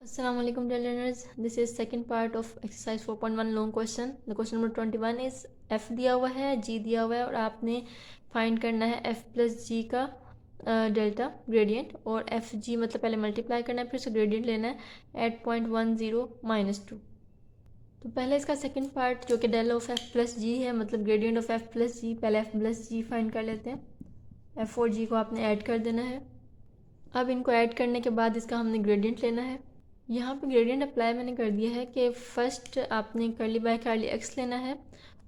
Assalamu alaikum dear learners. This is second part of exercise 4.1 long question. The question number 21 is f दिया हुआ है, g दिया हुआ है और आपने फाइंड करना है f प्लस g का डेल्टा ग्रेडियंट और एफ जी मतलब पहले मल्टीप्लाई करना है फिर उसका ग्रेडियंट लेना है एट पॉइंट 10 माइनस 2। तो पहले इसका सेकंड पार्ट जो कि डेल ऑफ एफ प्लस जी है मतलब ग्रेडियंट ऑफ एफ प्लस जी, पहले एफ प्लस जी फाइंड कर लेते हैं। एफ और जी को आपने ऐड कर देना है। अब इनको ऐड करने के बाद इसका हमने ग्रेडियंट लेना है। यहाँ पे ग्रेडियंट अप्लाई मैंने कर दिया है कि फर्स्ट आपने कर्ली बाय कर्ली एक्स लेना है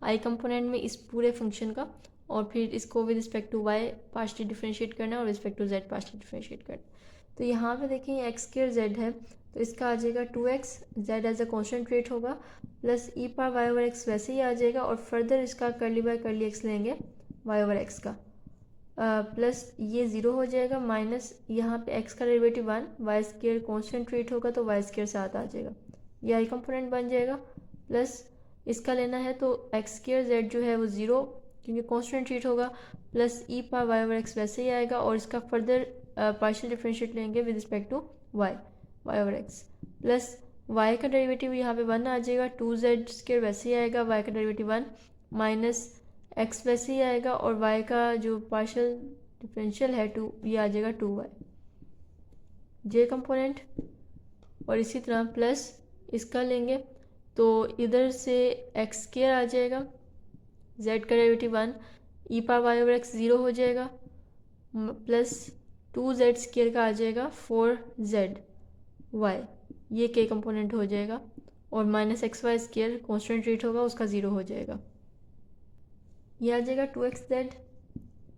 आई कंपोनेंट में इस पूरे फंक्शन का और फिर इसको with respect to Y partially differentiate करना है और respect to Z partially differentiate करना। तो यहाँ पे देखिए एक्स स्क्वायर जेड है तो इसका आ जाएगा 2x, Z as a constant rate होगा plus E power Y over X वैसे ही आ जाएगा और फर्दर इसका कर्ली बाय कर्ली एक्स लेंगे वाई ओवर एक्स का प्लस ये ज़ीरो हो जाएगा माइनस यहाँ पे x का derivative 1, Y square constant rate होगा तो वाई स्क्वायर साथ आ जाएगा, ये आई कंपोनेंट बन जाएगा प्लस इसका लेना है तो एक्स स्क्वायर जेड जो है वो ज़ीरो क्योंकि कॉन्स्टेंट रेट होगा plus E power Y over X वैसे ही आएगा और इसका फर्दर पार्शियल डिफरेंशिएट लेंगे with respect to Y over x plus Y का डेरिवेटिव यहाँ पे 1 आ जाएगा, 2z स्क्वायर वैसे ही आएगा, वाई का डेरिवेटिव 1 माइनस एक्स वैसे ही आएगा और y का जो पार्शियल डिफरेंशियल है 2 ये आ जाएगा 2y जे कंपोनेंट और इसी तरह प्लस इसका लेंगे तो इधर से एक्स स्क्वायर आ जाएगा, z का डेरिवेटिव 1, ई पावर वाई ओवर एक्स 0 हो जाएगा प्लस 2z स्क्वायर का आ जाएगा 4zy, ये के कंपोनेंट हो जाएगा और minus x Y square constant rate होगा उसका 0 हो जाएगा, ये आ जाएगा 2xz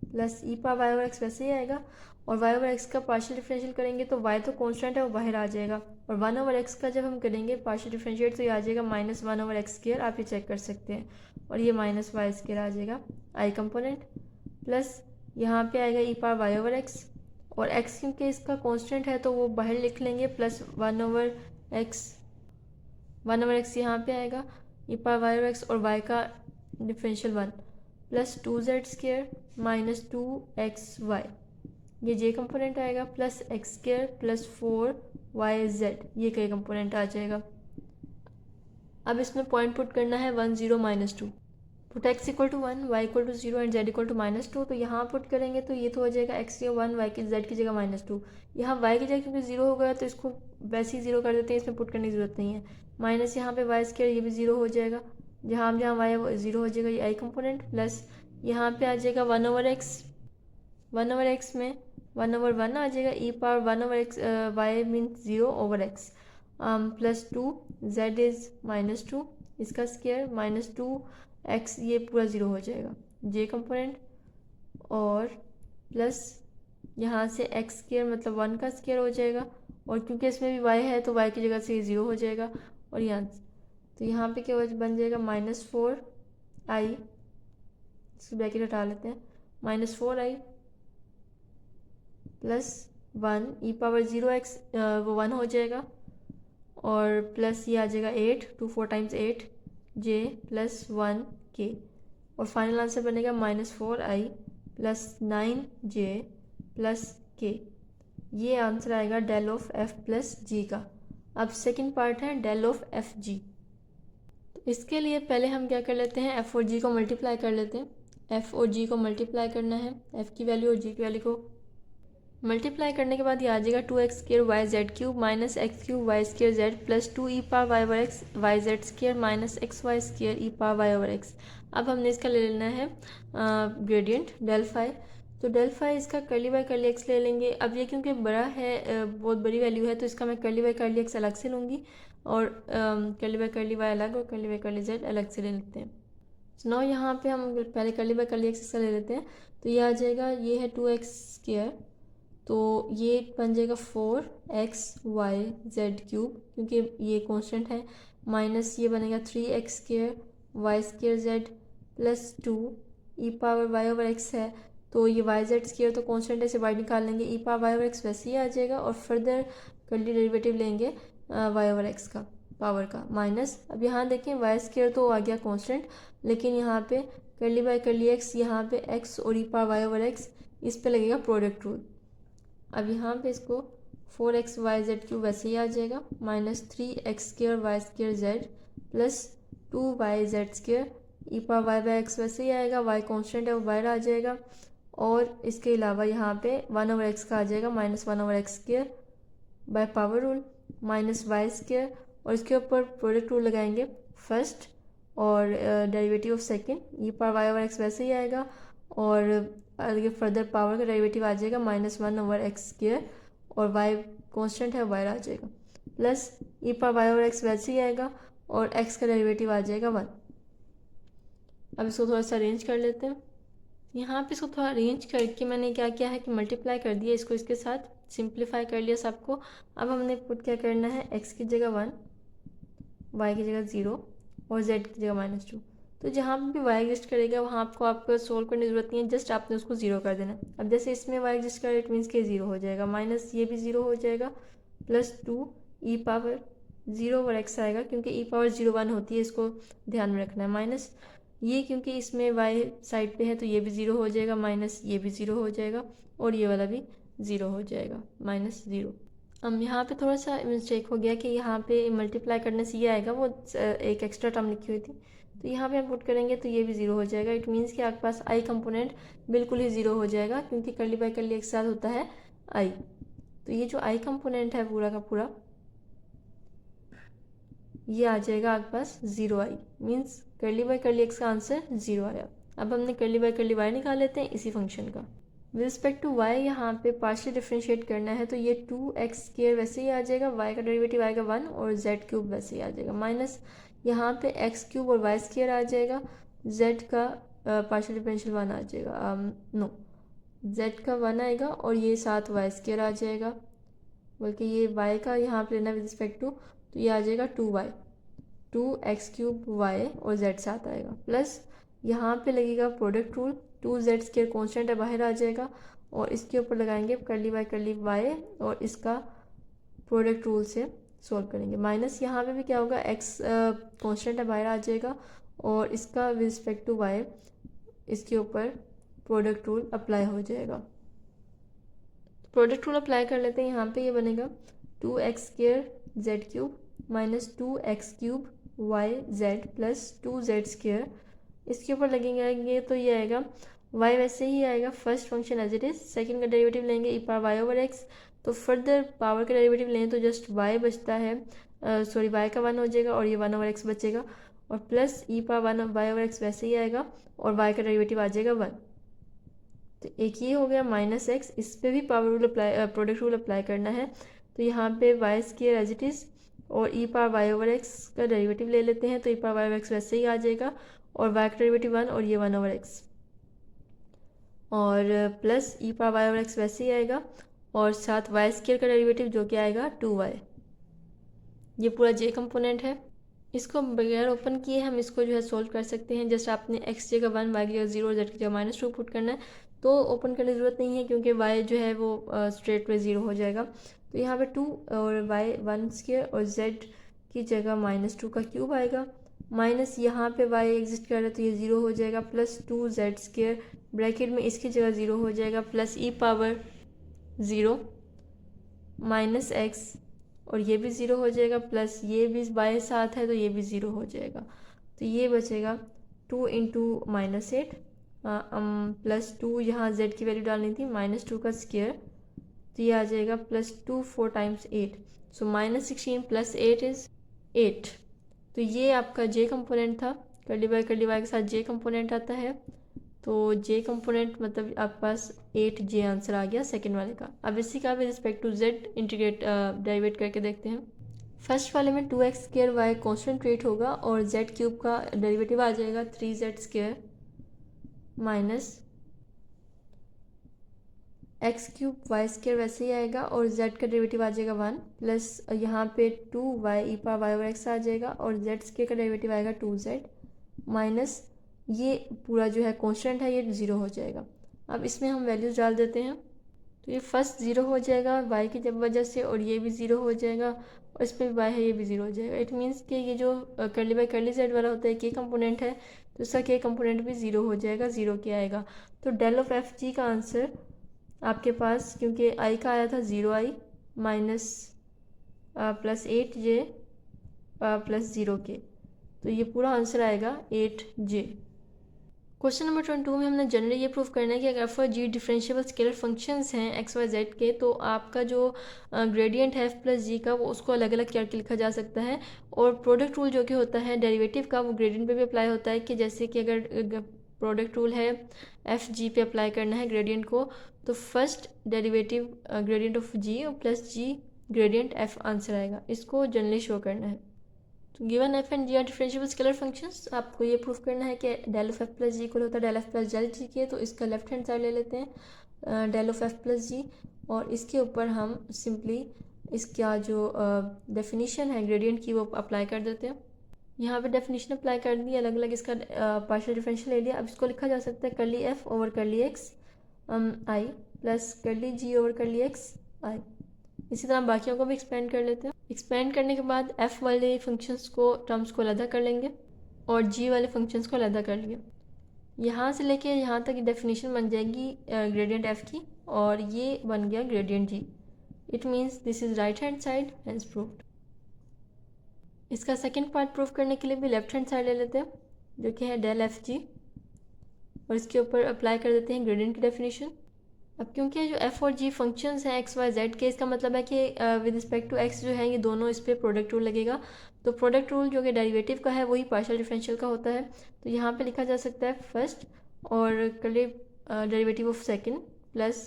plus E power Y over X वैसे ही आएगा और वाई ओवर एक्स का पार्शियल डिफरेंशियल करेंगे तो वाई तो कांस्टेंट है वो बाहर आ जाएगा और 1 ओवर एक्स का जब हम करेंगे पार्शियल डिफरेंशिएट तो ये आ जाएगा माइनस 1 ओवर एक्स स्क्वायर, आप ये चेक कर सकते हैं और ये माइनस वाई स्क्वायर आ जाएगा आई कंपोनेंट प्लस यहाँ पे आएगा ई पावर वाई ओवर एक्स और एक्स क्योंकि इसका कॉन्स्टेंट है तो वो बाहर लिख लेंगे प्लस 1 ओवर एक्स यहाँ पे आएगा ई पावर वाई ओवर एक्स और वाई का differential 1 plus 2z square minus 2xy, ये जे कंपोनेंट आएगा plus x square plus 4yz, ये के कंपोनेंट आ जाएगा। अब इसमें पॉइंट पुट करना है 1 0 minus 2, put x equal to 1 y equal to 0 and z equal to minus 2, तो यहाँ पुट करेंगे तो ये तो हो जाएगा x की 1 y की z की जगह माइनस 2, यहाँ y की जगह क्योंकि 0 हो गया तो इसको वैसे ही 0 कर देते हैं, इसमें पुट करने की जरूरत नहीं है, माइनस यहाँ पे वाई स्क्वायर ये भी 0 हो जाएगा, जहाँ वाई है 0 हो जाएगा, ये आई कंपोनेंट प्लस यहाँ पे आ जाएगा 1 ओवर एक्स में 1 ओवर 1 आ जाएगा e power 1 over x y means 0 over x plus 2 z is minus 2 इसका स्क्वायर माइनस 2 एक्स ये पूरा 0 हो जाएगा जे कंपोनेंट और प्लस यहाँ से एक्स स्क्वायर मतलब 1 का स्क्वायर हो जाएगा और क्योंकि इसमें भी y है तो y की जगह से 0 हो जाएगा और यहाँ पे क्या बन जाएगा माइनस 4i, इसको ब्रैकेट हटा लेते हैं, माइनस 4i प्लस 1 ई पावर 0x वो 1 हो जाएगा और प्लस ये आ जाएगा 8, 2 4 टाइम्स 8 जे प्लस 1 के और फाइनल आंसर बनेगा माइनस 4i प्लस 9 जे प्लस के, ये आंसर आएगा डेल ऑफ एफ प्लस जी का। अब सेकंड पार्ट है डेल ऑफ एफ जी, तो इसके लिए पहले हम क्या कर लेते हैं एफ और जी को मल्टीप्लाई कर लेते हैं, एफ और जी को मल्टीप्लाई करना है, एफ की वैल्यू और जी की वैल्यू को मल्टीप्लाई करने के बाद ये आ जाएगा 2x square y z cube minus x cube y square Z plus 2 ई power Y over x Y Z square minus x Y square e power Y over x. अब हमने इसका ले लेना है ग्रेडियंट डेल फाई, तो del phi इसका curly by curly x ले लेंगे। अब ये क्योंकि बड़ा है बहुत बड़ी वैल्यू है तो इसका मैं कर्ली बाय कर्ली एक्स अलग से लूँगी और कर्ली बाय कर्ली वाई अलग और कर्ली बाय कर्ली जेड अलग से ले लेते हैं। सो नाउ यहाँ पे हम पहले कर्ली बाय कर्ली एक्स इसका ले लेते हैं तो ये आ जाएगा, ये है 2x स्क्वायर तो ये बन जाएगा 4xy क्यूब क्योंकि ये कांस्टेंट है माइनस ये बनेगा 3x square Y square Z plus 2 ई पावर वाई ओवर एक्स है तो ये वाई जेड स्क्वायर तो कांस्टेंट है, इसे वाई निकाल लेंगे, E power Y over X वैसे ही आ जाएगा और फर्दर कर्ली डेरिवेटिव लेंगे वाई ओवर एक्स का पावर का माइनस। अब यहाँ देखें वाई स्क्वायर तो आ गया कांस्टेंट लेकिन यहाँ पे कर्ली बाय कर्ली एक्स, यहाँ पे एक्स और ई पावर वाई ओवर एक्स इस पे लगेगा प्रोडक्ट रूल। अब यहाँ पे इसको 4xyz³ वैसे ही आ जाएगा, -3x² y² z plus 2yz² e power y by x वैसे ही आएगा, y कॉन्स्टेंट है वो बाहर आ जाएगा, और इसके अलावा यहाँ पे 1/x का आ जाएगा -1/x² by power rule -y², और इसके ऊपर प्रोडक्ट रूल लगाएंगे फर्स्ट और derivative of second, e power y over x वैसे ही आएगा, और आगे फर्दर पावर का डेरिवेटिव आ जाएगा -1/x² और y कांस्टेंट है बाहर आ जाएगा, plus e power y over x वैसे ही आएगा और x का डेरिवेटिव आ जाएगा 1। अब इसको थोड़ा सा अरेंज कर लेते हैं। यहाँ पे इसको थोड़ा अरेंज करके मैंने क्या किया है कि मल्टीप्लाई कर दिया इसको इसके साथ, सिंप्लीफाई कर लिया सबको। अब हमने पुट क्या करना है, x की जगह 1, y की जगह 0 और z की जगह -2। तो जहाँ भी y एग्जिस्ट करेगा वहाँ आपको सोल्व करने की जरूरत नहीं है, जस्ट आपने उसको 0 कर देना। अब जैसे इसमें y एग्जिस्ट करे इट मीन्स के 0 हो जाएगा, माइनस ये भी 0 हो जाएगा, plus 2 e power 0 over x आएगा, क्योंकि e पावर 0 1 होती है, इसको ध्यान में रखना है। माइनस ये क्योंकि इसमें y साइड पे है तो ये भी 0 हो जाएगा, माइनस ये भी 0 हो जाएगा, और ये वाला भी 0 हो जाएगा, -0। अब यहाँ पे थोड़ा सा मिस्टेक हो गया कि यहाँ पे मल्टीप्लाई करने से ये आएगा, वो एक एक्स्ट्रा टर्म लिखी हुई थी, तो यहाँ पे हम पुट करेंगे तो ये भी 0 हो जाएगा। इट मीन्स कि आपके पास आई कंपोनेंट बिल्कुल ही 0 हो जाएगा, क्योंकि कर्ली बाय कर्ली एक साथ होता है आई। तो ये जो आई कंपोनेंट है पूरा का पूरा ये आ जाएगा आपके पास 0 i, means curly by curly x का आंसर 0 आया। अब हमने कर्ली बाय कर्ली वाई निकाल लेते हैं इसी फंक्शन का। विद रिस्पेक्ट टू वाई यहाँ पे पार्शियल डिफ्रेंशिएट करना है, तो ये 2x² वैसे ही आ जाएगा, y का डेरिवेटिव आएगा 1 और z³ वैसे ही आ जाएगा, माइनस यहाँ पे x³ और y² आ जाएगा, z का पार्शियल डिफरेंशियल 1 आ जाएगा, नो z का 1 आएगा और ये साथ y² आ जाएगा, बल्कि ये y का यहाँ पे लेना विद रिस्पेक्ट टू, तो ये आ जाएगा 2y, 2x³ y और z साथ आएगा, प्लस यहाँ पे लगेगा प्रोडक्ट रूल, 2z² कॉन्स्टेंट है बाहर आ जाएगा, और इसके ऊपर लगाएंगे कर्ली बाय कर्ली y और इसका प्रोडक्ट रूल से सॉल्व करेंगे। माइनस यहाँ पे भी क्या होगा, x कॉन्स्टेंट है बाहर आ जाएगा, और इसका विद रिस्पेक्ट टू y इसके ऊपर प्रोडक्ट रूल अप्लाई हो जाएगा। प्रोडक्ट रूल अप्लाई कर लेते हैं। यहाँ पे ये बनेगा 2x² z³ minus 2x³ yz plus 2z², इसके ऊपर लगेंगे तो ये आएगा y वैसे ही आएगा, first function as it is, second का डेरिवेटिव लेंगे e power y over x, तो फर्दर पावर का डेरिवेटिव लें तो जस्ट y बचता है, सॉरी y का 1 हो जाएगा और ये 1 ओवर x बचेगा, और plus e power 1 y over x वैसे ही आएगा और y का डेरिवेटिव आ जाएगा 1। तो एक ये हो गया -x, इस पर भी power rule apply, product rule apply करना है, तो यहाँ पे y² एज इट इज़ और e power y over x का डेरिवेटिव ले लेते हैं, तो e power y over x वैसे ही आ जाएगा और y का डेरिवेटिव 1 और ये 1 ओवर x, और plus e power y over x वैसे ही आएगा और साथ y² का डेरिवेटिव जो कि आएगा 2y। ये पूरा j कंपोनेंट है, इसको बगैर ओपन किए हम इसको जो है सोल्व कर सकते हैं। जस्ट आपने x की जगह 1, y की जगह 0 और z की जगह -2 पुट करना है, तो ओपन करने की ज़रूरत नहीं है, क्योंकि y जो है वो स्ट्रेट पे 0 हो जाएगा। तो यहाँ पे 2 और y 1² और z की जगह -2 का क्यूब आएगा, माइनस यहाँ पे y एग्जिस्ट कर रहा है तो ये 0 हो जाएगा, प्लस 2z² ब्रैकेट में इसकी जगह 0 हो जाएगा, plus e power 0 minus x और ये भी 0 हो जाएगा, प्लस ये भी y साथ है तो ये भी 0 हो जाएगा, तो ये बचेगा 2 × -8 प्लस 2, यहाँ z की वैल्यू डालनी थी, -2 का स्क्वायर, तो ये आ जाएगा plus 2 4 times 8, so -16 plus 8 is 8। तो ये आपका j कंपोनेंट था, कर्ली बाय कर्ली y के साथ j कंपोनेंट आता है, तो j कंपोनेंट मतलब आपके पास 8j आंसर आ गया सेकंड वाले का। अब इसी का with respect to z integrate derivate करके देखते हैं। फर्स्ट वाले में 2x² y कॉन्स्टेंट रेट होगा और z³ का डेरिवेटिव आ जाएगा 3z² माइनस x³ y² वैसे ही आएगा और z का डेरिवेटिव आ जाएगा 1, प्लस यहाँ पे 2y e power y over x आ जाएगा और z² का डेरिवेटिव आएगा 2z, माइनस ये पूरा जो है कांस्टेंट है ये 0 हो जाएगा। अब इसमें हम वैल्यूज डाल देते हैं, तो ये फर्स्ट 0 हो जाएगा y की वजह से, और ये भी 0 हो जाएगा, और इसमें भी y है ये भी 0 हो जाएगा। इट मीन्स कि ये जो कर्ली बाय कर्ली z वाला होता है k कंपोनेंट है, तो इसका k कंपोनेंट भी 0 हो जाएगा, 0 क्या आएगा। तो डेल ऑफ एफ जी का आंसर आपके पास, क्योंकि i का आया था 0i, minus plus 8j plus 0k। तो ये पूरा आंसर आएगा 8j। क्वेश्चन नंबर 22 में हमने जनरली ये प्रूव करना है कि अगर एफ और जी डिफरेंशिएबल स्केलर फंक्शंस हैं एक्स वाई जेड के, तो आपका जो ग्रेडियंट है एफ प्लस जी का, वो उसको अलग अलग करके लिखा जा सकता है। और प्रोडक्ट रूल जो कि होता है डेरिवेटिव का, वो ग्रेडियंट पे भी अप्लाई होता है। कि जैसे कि अगर प्रोडक्ट रूल है एफ जी पे अप्लाई करना है ग्रेडियंट को, तो first derivative gradient of G और plus G gradient F answer आएगा। इसको जनरली शो करना है। तो given F and G are differentiable scalar functions, आपको ये प्रूफ करना है कि del of F plus G equal होता है del F plus del G के। तो इसका लेफ्ट हैंड साइड ले लेते हैं डेल ऑफ एफ प्लस जी, और इसके ऊपर हम सिंपली इसका जो डेफिनीशन है ग्रेडियंट की वो अप्लाई कर देते हैं। यहाँ पे डेफिनेशन अप्लाई कर दी, अलग अलग इसका पार्शियल डिफरेंशियल ले लिया। अब इसको लिखा जा सकता है करली एफ ओवर करली एक्स आई प्लस करली जी ओवर करली एक्स आई। इसी तरह बाकियों को भी एक्सपेंड कर लेते हैं। एक्सपेंड करने के बाद f वाले फंक्शंस को टर्म्स को अलग कर लेंगे और g वाले फंक्शंस को अलग कर लिया। यहाँ से लेके यहाँ तक डेफिनेशन बन जाएगी ग्रेडियंट f की, और ये बन गया gradient g। It means this is right hand side hence proved. इसका सेकेंड पार्ट प्रूव करने के लिए भी लेफ्ट हैंड साइड ले लेते हैं, जो कि है डेल एफ जी, और इसके ऊपर अप्लाई कर देते हैं ग्रेडियंट की डेफिनेशन। अब क्योंकि जो एफ और जी फंक्शंस हैं एक्स वाई जेड के, इसका मतलब है कि विद रिस्पेक्ट टू एक्स जो है ये दोनों इस पर प्रोडक्ट रूल लगेगा। तो प्रोडक्ट रूल जो कि डेरिवेटिव का है वही पार्शियल डिफरेंशियल का होता है। तो यहाँ पे लिखा जा सकता है फर्स्ट और कली derivative of second plus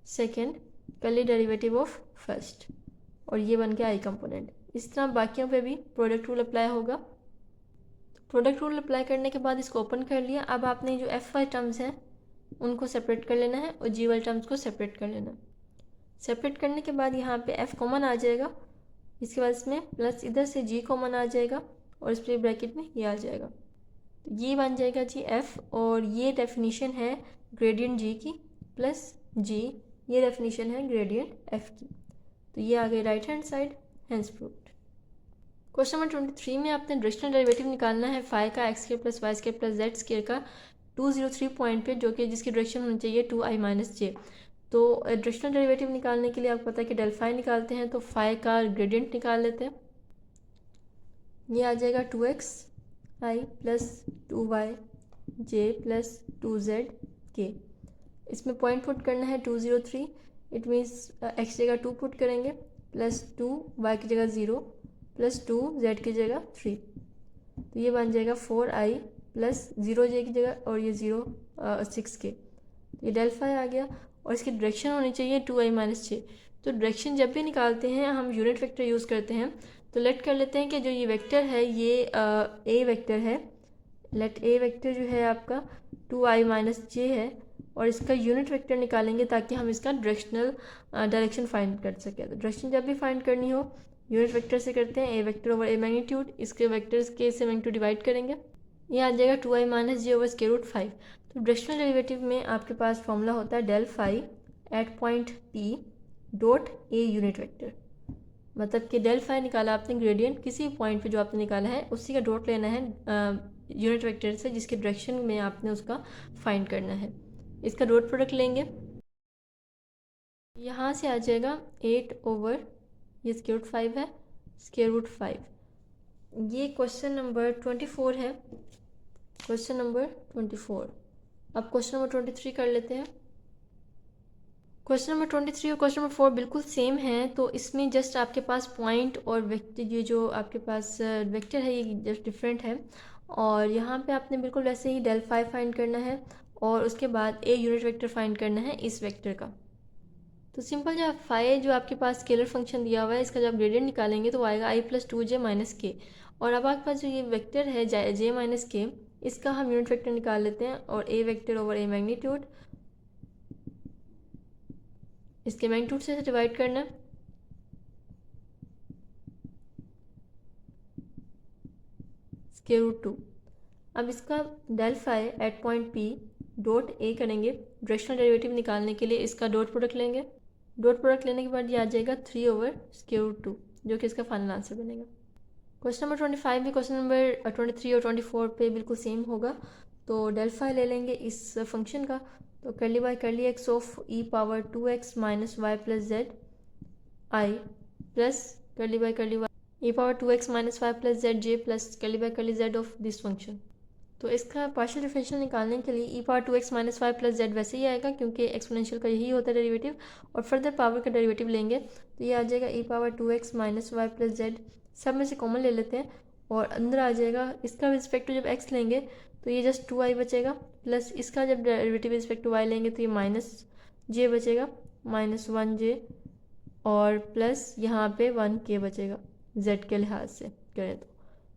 second कली डेरिवेटिव ऑफ फर्स्ट, और ये बन गया आई कंपोनेंट। इस तरह बाकियों पे भी प्रोडक्ट रूल अप्लाई होगा। प्रोडक्ट रूल अप्लाई करने के बाद इसको ओपन कर लिया। अब आपने जो एफ वाई टर्म्स हैं उनको सेपरेट कर लेना है और जी वाले टर्म्स को सेपरेट कर लेना है। सेपरेट करने के बाद यहाँ पे f कॉमन आ जाएगा, इसके बाद इसमें प्लस इधर से g कॉमन आ जाएगा और इस पर ब्रैकेट में ये आ जाएगा। तो ये बन जाएगा जी f, और ये डेफिनीशन है ग्रेडियंट g की, प्लस g ये डेफिनीशन है ग्रेडियंट f की। तो ये आ गई right hand side hence proved. Question number 23 में आपने डायरेक्शनल डेरिवेटिव निकालना है फाई का X square plus Y square plus Z square का 203 पॉइंट पे, जो कि जिसकी डायरेक्शन होनी चाहिए 2i माइनस जे। तो डायरेक्शनल डेरिवेटिव निकालने के लिए आपको पता है कि डेल फाई निकालते हैं, तो फाई का ग्रेडियंट निकाल लेते हैं। ये आ जाएगा 2x i plus 2y j plus 2z k। इसमें पॉइंट पुट करना है 203, इट मीन्स x जगह 2 पुट करेंगे प्लस 2 y की जगह 0 प्लस 2 z की जगह 3। तो ये बन जाएगा 4i प्लस 0j की जगह और ये 6k। ये डेल फाई आ गया, और इसकी डायरेक्शन होनी चाहिए 2i माइनस जे। तो डायरेक्शन जब भी निकालते हैं हम यूनिट वेक्टर यूज़ करते हैं। तो लेट कर लेते हैं कि जो ये वेक्टर है ये ए वेक्टर है। लेट ए वेक्टर जो है आपका 2i माइनस जे है, और इसका यूनिट वेक्टर निकालेंगे ताकि हम इसका डायरेक्शनल डायरेक्शन फाइंड कर सकें। तो डायरेक्शन जब भी फाइंड करनी हो यूनिट वेक्टर से करते हैं, ए वेक्टर ओवर ए मैग्नीट्यूड, इसके वेक्टर्स के से मैग्नीट्यूड डिवाइड करेंगे। ये आ जाएगा 2i माइनस जे ओवर स्क्वायर रूट 5। तो डायरेक्शनल डेरिवेटिव में आपके पास फॉर्मूला होता है del phi at point P dot A unit vector. मतलब कि डेल फाई निकाला आपने ग्रेडियंट किसी पॉइंट पे जो आपने निकाला है उसी का डॉट लेना है यूनिट वेक्टर से जिसके डायरेक्शन में आपने उसका फाइंड करना है। इसका डॉट प्रोडक्ट लेंगे, यहाँ से आ जाएगा 8 ओवर ये स्क्वायर रूट 5 है स्क्वायर रूट 5। ये क्वेश्चन नंबर 24 है, क्वेश्चन नंबर 24। अब क्वेश्चन नंबर 23 कर लेते हैं। क्वेश्चन नंबर 23 और क्वेश्चन नंबर 4 बिल्कुल सेम है, तो इसमें जस्ट आपके पास पॉइंट और वेक्टर, ये जो आपके पास वेक्टर है ये जस्ट डिफरेंट है। और यहाँ पे आपने बिल्कुल वैसे ही डेल फाई फाइंड करना है और उसके बाद ए यूनिट वेक्टर फाइंड करना है इस वेक्टर का। तो सिंपल जो फाई जो आपके पास स्केलर फंक्शन दिया हुआ है, इसका जब ग्रेडियंट निकालेंगे तो आएगा i प्लस 2j माइनस के। और अब आपके पास जो ये वेक्टर है j माइनस के, इसका हम यूनिट वेक्टर निकाल लेते हैं, और A vector over A magnitude, इसके मैग्नीट्यूड से डिवाइड करना, स्क्वायर रूट 2। अब इसका del phi at point P dot A करेंगे डायरेक्शनल डेरिवेटिव निकालने के लिए, इसका डॉट प्रोडक्ट लेंगे। डॉट प्रोडक्ट लेने के बाद ये आ जाएगा 3 ओवर स्क्वायर रूट 2, जो कि इसका फाइनल आंसर बनेगा। क्वेश्चन नंबर 25 भी क्वेश्चन नंबर 23 और 24 पे बिल्कुल सेम होगा। तो डेल फाई ले लेंगे इस फंक्शन का, तो curly by curly x of e power 2x minus y plus z i plus curly by curly y e power 2x minus y plus z j plus curly by curly z of this function. तो इसका partial differential निकालने के लिए e power 2x minus y plus z वैसे ही आएगा क्योंकि exponential का यही होता है डेरिवेटिव, और फर्दर पावर का डेरिवेटिव लेंगे तो ये आ जाएगा e power 2x minus y plus z, सब में से कॉमन ले लेते हैं और अंदर आ जाएगा इसका रिस्पेक्ट टू जब x लेंगे तो ये जस्ट 2i बचेगा, प्लस इसका जब डेरिवेटिव रिस्पेक्ट टू y लेंगे तो ये माइनस जे बचेगा, माइनस 1j, और प्लस यहाँ पे 1k बचेगा z के लिहाज से करें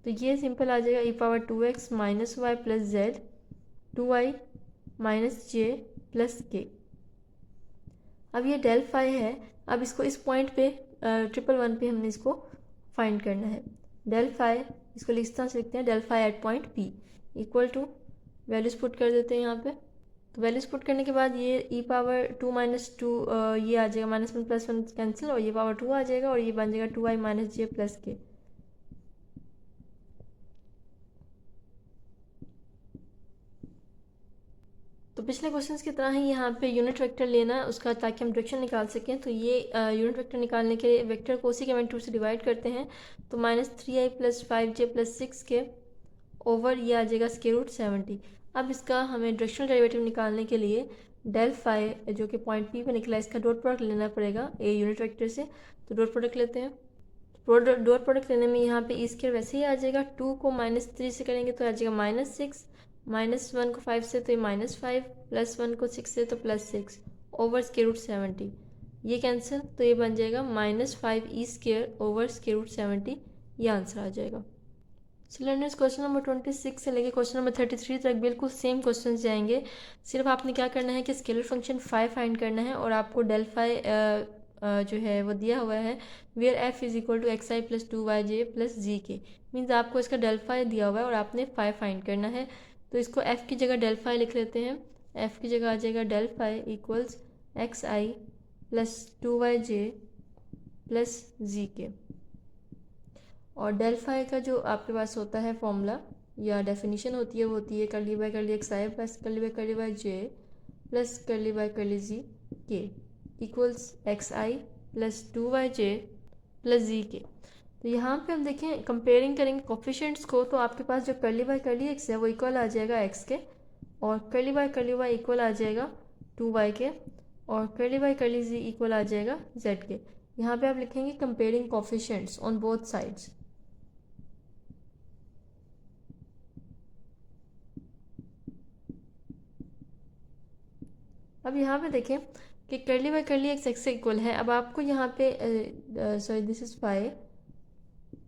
तो ये सिंपल आ जाएगा e power 2x minus y plus z 2i minus j plus k. अब ये डेल फाई है, अब इसको इस पॉइंट पे 111 पे हमने इसको फाइंड करना है। डेल फाई इसको लिखते हैं del phi at point P equal to values put कर देते हैं यहाँ पे। तो वैल्यूज पुट करने के बाद ये ई पावर 2 माइनस 2 ये आ जाएगा, माइनस 1 प्लस 1 कैंसिल और ये पावर 2 आ जाएगा और ये बन जाएगा 2i माइनस जे प्लस के। तो पिछले क्वेश्चंस की तरह ही यहाँ पे यूनिट वेक्टर लेना है उसका, ताकि हम डायरेक्शन निकाल सकें। तो ये यूनिट वेक्टर निकालने के लिए वेक्टर को उसी के मैग्नीट्यूड से डिवाइड करते हैं। तो minus 3i plus 5j plus 6k over ये आ जाएगा स्क्वायर रूट 70। अब इसका हमें डायरेक्शनल डेरिवेटिव निकालने के लिए डेल फाई जो कि पॉइंट पी पे निकला इसका डॉट प्रोडक्ट लेना पड़ेगा ए यूनिट वेक्टर से। तो डॉट प्रोडक्ट लेते हैं। डॉट प्रोडक्ट लेने में यहाँ पे ई स्क्वायर वैसे ही आ जाएगा, 2 को माइनस 3 से करेंगे तो आ जाएगा माइनस 6, माइनस 1 को 5 से तो ये माइनस 5, प्लस 1 को 6 से तो प्लस 6 ओवर स्क्वायर रूट 70। ये कैंसिल तो ये बन जाएगा minus 5 E square over square root 70। ये आंसर आ जाएगा। सो लर्नर्स क्वेश्चन नंबर 26 से लेके क्वेश्चन नंबर 33 तक बिल्कुल सेम क्वेश्चन जाएंगे। सिर्फ आपने क्या करना है कि स्केलर फंक्शन फाई फाइंड करना है और आपको डेल फाई जो है वो दिया हुआ है where f is equal to x i plus 2yj plus z k. Means आपको इसका डेल फाई दिया हुआ है और आपने फाई फाइंड करना है। तो इसको f की जगह डेल फाई लिख लेते हैं। f की जगह आ जाएगा del phi equals x i plus 2yj plus z के। और डेल फाई का जो आपके पास होता है फॉर्मूला या डेफिनेशन होती है वो होती है curly by curly x i plus curly by J plus curly by curly जी के equals x i plus 2yj plus z के। तो यहाँ पे हम देखें कंपेयरिंग करेंगे कोफिशिएंट्स को, तो आपके पास जो कर्ली बाय कर्ली एक्स है वो इक्वल आ जाएगा एक्स के, और curly by curly y equal आ जाएगा 2y के, और curly by curly z equal आ जाएगा z के। यहाँ पे आप लिखेंगे comparing coefficients on both sides. अब यहाँ पे देखें कि कर्ली बाय कर्ली एक्स से इक्वल है। अब आपको यहाँ पे सॉरी दिस इज फाई,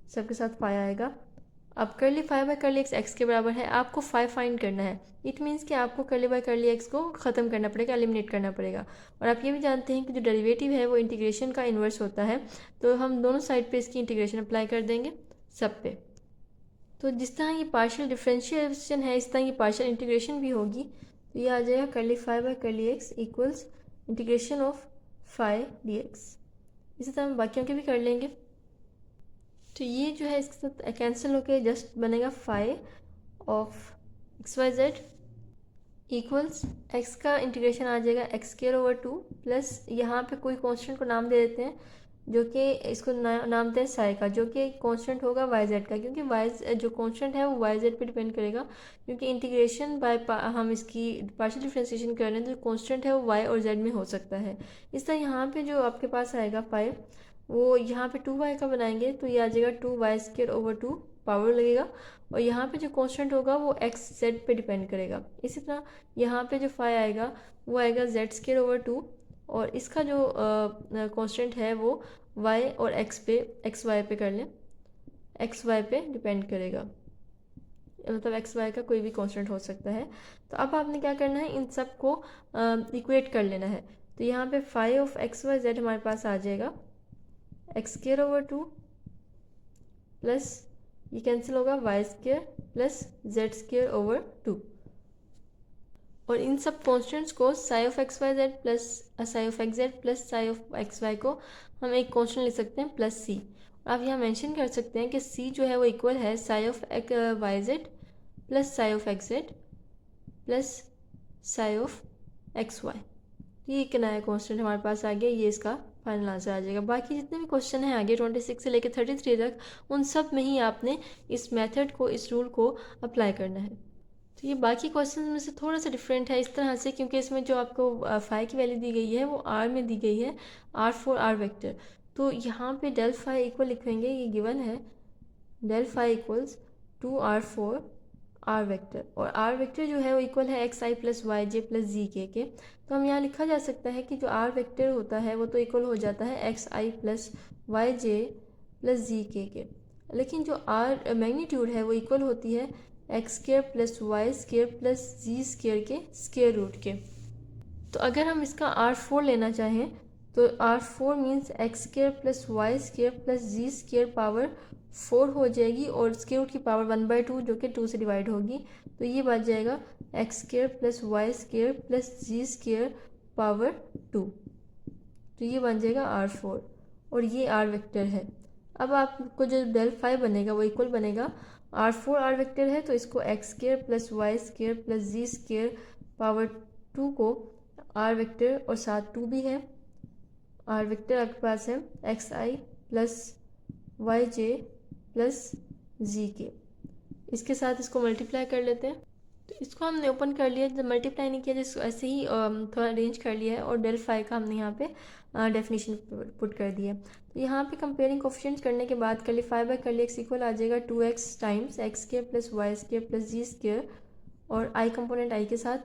सबके साथ फाई आएगा। अब curly phi by curly X के बराबर है, आपको फाई फाइंड करना है। इट मीन्स कि आपको कर्ली बाय कर्ली एक्स को ख़त्म करना पड़ेगा, एलिमिनेट करना पड़ेगा। और आप ये भी जानते हैं कि जो डेरिवेटिव है वो इंटीग्रेशन का इन्वर्स होता है, तो हम दोनों साइड पे इसकी इंटीग्रेशन अप्लाई कर देंगे सब पे। तो जिस तरह ये पार्शियल डिफरेंशिएशन है इस तरह ये पार्शियल इंटीग्रेशन भी होगी। तो ये आ जाएगा curly phi by curly X equals integration of phi D X. इसी तरह हम बाकियों के भी कर लेंगे। तो ये जो है इसके साथ कैंसिल होकर जस्ट बनेगा phi of x Y Z equals X का इंटीग्रेशन आ जाएगा एक्स स्क्वायर ओवर 2 प्लस यहाँ पे कोई कांस्टेंट को नाम दे देते हैं जो कि इसको नाम दें साई का, जो कि कांस्टेंट होगा वाई जेड का, क्योंकि वाई जो कांस्टेंट है वो वाई जेड पे डिपेंड करेगा। क्योंकि इंटीग्रेशन बाय हम इसकी पार्शियल डिफरेंशिएशन कर रहे हैं तो कांस्टेंट है वो वाई और जेड में हो सकता है। इस तरह यहाँ पे जो आपके पास आएगा फाई वो यहाँ पे 2y का बनाएंगे तो ये आ जाएगा 2y स्क्वायर ओवर 2 पावर लगेगा, और यहाँ पे जो कांस्टेंट होगा वो एक्स जेड पे डिपेंड करेगा। इसी तरह यहाँ पे जो फाई आएगा वो आएगा जेड स्क्वायर ओवर 2, और इसका जो कांस्टेंट है वो y और x पे एक्स वाई पे कर लें, एक्स वाई पे डिपेंड करेगा, मतलब एक्स वाई का कोई भी कांस्टेंट हो सकता है। तो अब आपने क्या करना है, इन सब को इक्वेट कर लेना है। तो यहाँ पे phi of x Y Z हमारे पास आ जाएगा एक्स स्क्वायर ओवर 2 प्लस ये कैंसिल होगा Y square plus Z square over 2, और इन सब कॉन्स्टेंट्स को psi of x Y Z plus psi of x Z plus psi of x Y को हम एक कॉन्स्टेंट लिख सकते हैं प्लस सी। आप यहाँ मेंशन कर सकते हैं कि सी जो है वो इक्वल है psi of Y Z plus psi of x Z plus psi of x Y. ये एक नया कॉन्स्टेंट हमारे पास आ गया, ये इसका फाइनल आंसर आ जाएगा। बाकी जितने भी क्वेश्चन हैं आगे 26 से लेकर 33 तक, उन सब में ही आपने इस मेथड को, इस रूल को अप्लाई करना है। तो ये बाकी क्वेश्चन में से थोड़ा सा डिफरेंट है इस तरह से, क्योंकि इसमें जो आपको फाई की वैल्यू दी गई है वो आर में दी गई है, आर फॉर आर वेक्टर। तो यहाँ पे डेल फाई इक्वल लिखेंगे, ये गिवन है del phi equals to r for r vector, और आर वेक्टर जो है वो इक्वल है x i plus y j plus z के। तो हम यहाँ लिखा जा सकता है कि जो आर वेक्टर होता है वो तो इक्वल हो जाता है x i plus y j plus z के, लेकिन जो आर मैग्नीट्यूड है वो इक्वल होती है x square plus y square plus z square के स्केयर रूट के। तो अगर हम इसका R4 लेना चाहें तो R4 means x square plus y square plus z square power 4 हो जाएगी, और स्केयर रूट की पावर 1/2 जो कि 2 से डिवाइड होगी। तो ये बच जाएगा x square plus y square plus z square power 2। तो ये बन जाएगा R4, और ये R वेक्टर है। अब आपको जो डेल फाई बनेगा वो इक्वल बनेगा, R4 R वेक्टर है तो इसको x square plus y square plus z square power 2 को R वेक्टर और साथ 2 भी है, R वेक्टर आपके पास है x i plus y j plus z के। इसके साथ इसको मल्टीप्लाई कर लेते हैं। तो इसको हमने ओपन कर लिया, जब मल्टीप्लाई नहीं किया जिसको ऐसे ही थोड़ा अरेंज कर लिया है, और डेल फाई का हमने यहाँ पे डेफिनेशन पुट कर दिया। तो यहाँ पे कंपेयरिंग कोफिशिएंट्स करने के बाद कर ली, 5/कर एक्स इक्वल आ जाएगा 2x times x square plus y square plus z square, और आई कंपोनेंट आई के साथ।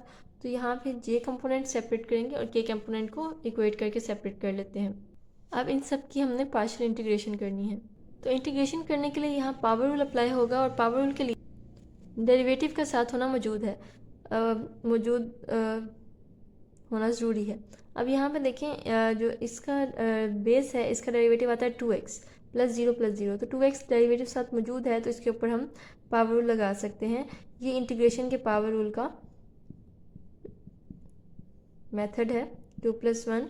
तो यहाँ पे जे कंपोनेंट सेपरेट करेंगे और के कंपोनेंट को इक्वेट करके सेपरेट कर लेते हैं। अब इन सब की हमने पार्शियल इंटीग्रेशन करनी है। तो इंटीग्रेशन करने के लिए यहाँ पावर रूल अप्लाई होगा, और पावर रूल के लिए डेरिवेटिव का साथ होना होना ज़रूरी है। अब यहाँ पे देखें जो इसका बेस है, इसका डेरिवेटिव आता है 2x प्लस जीरो। तो 2x डेरिवेटिव साथ मौजूद है, तो इसके ऊपर हम पावर रूल लगा सकते हैं। ये इंटीग्रेशन के पावर रूल का मेथड है। 2+1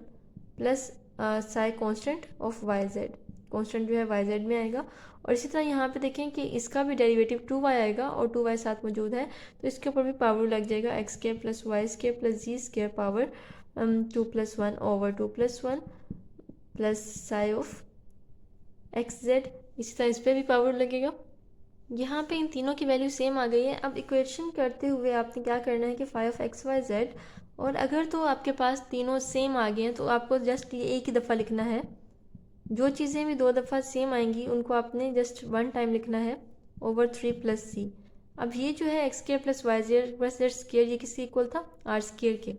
plus psi constant of Y z, constant जो है वाई जेड में आएगा। और इसी तरह यहाँ पे देखें कि इसका भी डेरिवेटिव 2y आएगा, और 2y साथ मौजूद है, तो इसके ऊपर भी पावर लग जाएगा x square plus y square plus z square power 2+1 over 2+1 plus psi of x z. इसी तरह इस पर भी पावर लगेगा। यहाँ पे इन तीनों की वैल्यू सेम आ गई है। अब इक्वेशन करते हुए आपने क्या करना है कि phi of x Y z, और अगर तो आपके पास तीनों सेम आ गए हैं तो आपको जस्ट ये एक ही दफ़ा लिखना है। जो चीज़ें भी 2 दफ़ा सेम आएंगी उनको आपने जस्ट 1 टाइम लिखना है ओवर 3 प्लस सी। अब ये जो है x square plus y Z plus z square, ये किससे इक्वल था, आर स्केयर के।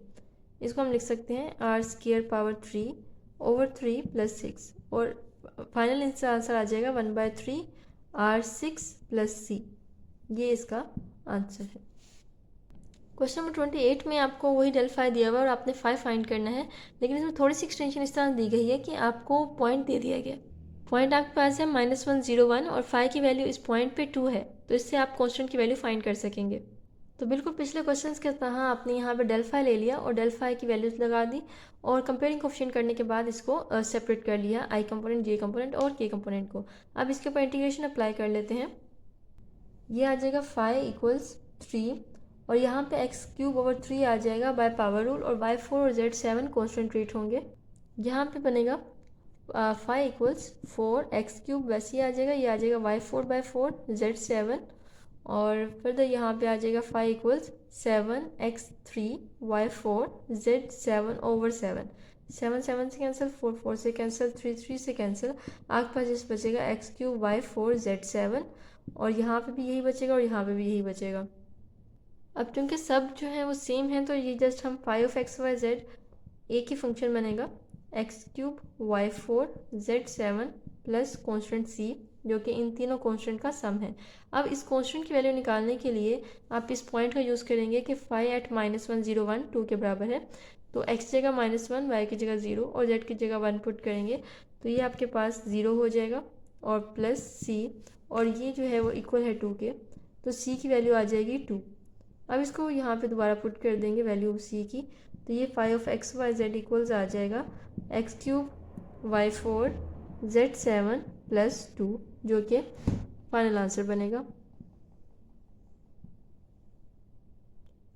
इसको हम लिख सकते हैं r square power 3 over 3 plus 6, और फाइनल इसका आंसर आ जाएगा 1/3 R6 प्लस सी। ये इसका आंसर है। क्वेश्चन नंबर 28 में आपको वही डेल फाई दिया हुआ है और आपने फाई फाइंड करना है, लेकिन इसमें थोड़ी सी एक्सटेंशन इस तरह दी गई है कि आपको पॉइंट दे दिया गया। पॉइंट आपके पास है -101, और फाई की वैल्यू इस पॉइंट पे 2 है, तो इससे आप कांस्टेंट की वैल्यू फाइंड कर सकेंगे। तो बिल्कुल पिछले क्वेश्चंस के तरह आपने यहाँ पे डेल फाई ले लिया और डेल फाई की वैल्यूज लगा दी, और कंपेयरिंग कोफिशिएंट करने के बाद इसको सेपरेट कर लिया, आई कंपोनेंट, जे कंपोनेंट और के कंपोनेंट को। अब इसके ऊपर इंटीग्रेशन अप्लाई कर लेते हैं। ये आ जाएगा फाई इक्वल्स 3, और यहाँ पे x³ ओवर 3 आ जाएगा बाय पावर रूल, और y4 और z7 कॉन्स्टेंट ट्रीट होंगे। यहाँ पे बनेगा फाई इक्वल्स 4x³ वैसे ही आ जाएगा, ये आ जाएगा y4/4 z7, और फिर यहाँ पे आ जाएगा phi equals 7x3 y4 z7 over 7। 7 7 से कैंसिल, 4 4 से कैंसिल, 3 3 से कैंसिल, आपके पास इस बचेगा x³ y4 z7, और यहाँ पे भी यही बचेगा और यहाँ पे भी यही बचेगा। अब क्योंकि सब जो है वो सेम है, तो ये जस्ट हम phi of x Y z एक ही फंक्शन बनेगा, x³ y4 z7 plus constant c, जो कि इन तीनों कॉन्स्टेंट का सम है। अब इस कॉन्स्टेंट की वैल्यू निकालने के लिए आप इस पॉइंट का यूज़ करेंगे कि फाई एट -101 2 के बराबर है, तो x जगह -1, y की जगह 0 और z की जगह 1 पुट करेंगे, तो ये आपके पास 0 हो जाएगा, और प्लस c, और ये जो है वो इक्वल है 2 के, तो c की वैल्यू आ जाएगी 2। अब इसको यहाँ पे दोबारा पुट कर देंगे वैल्यू c की, तो ये phi of x Y Z equals आ जाएगा x³ y4 z7 प्लस 2, जो कि फाइनल आंसर बनेगा।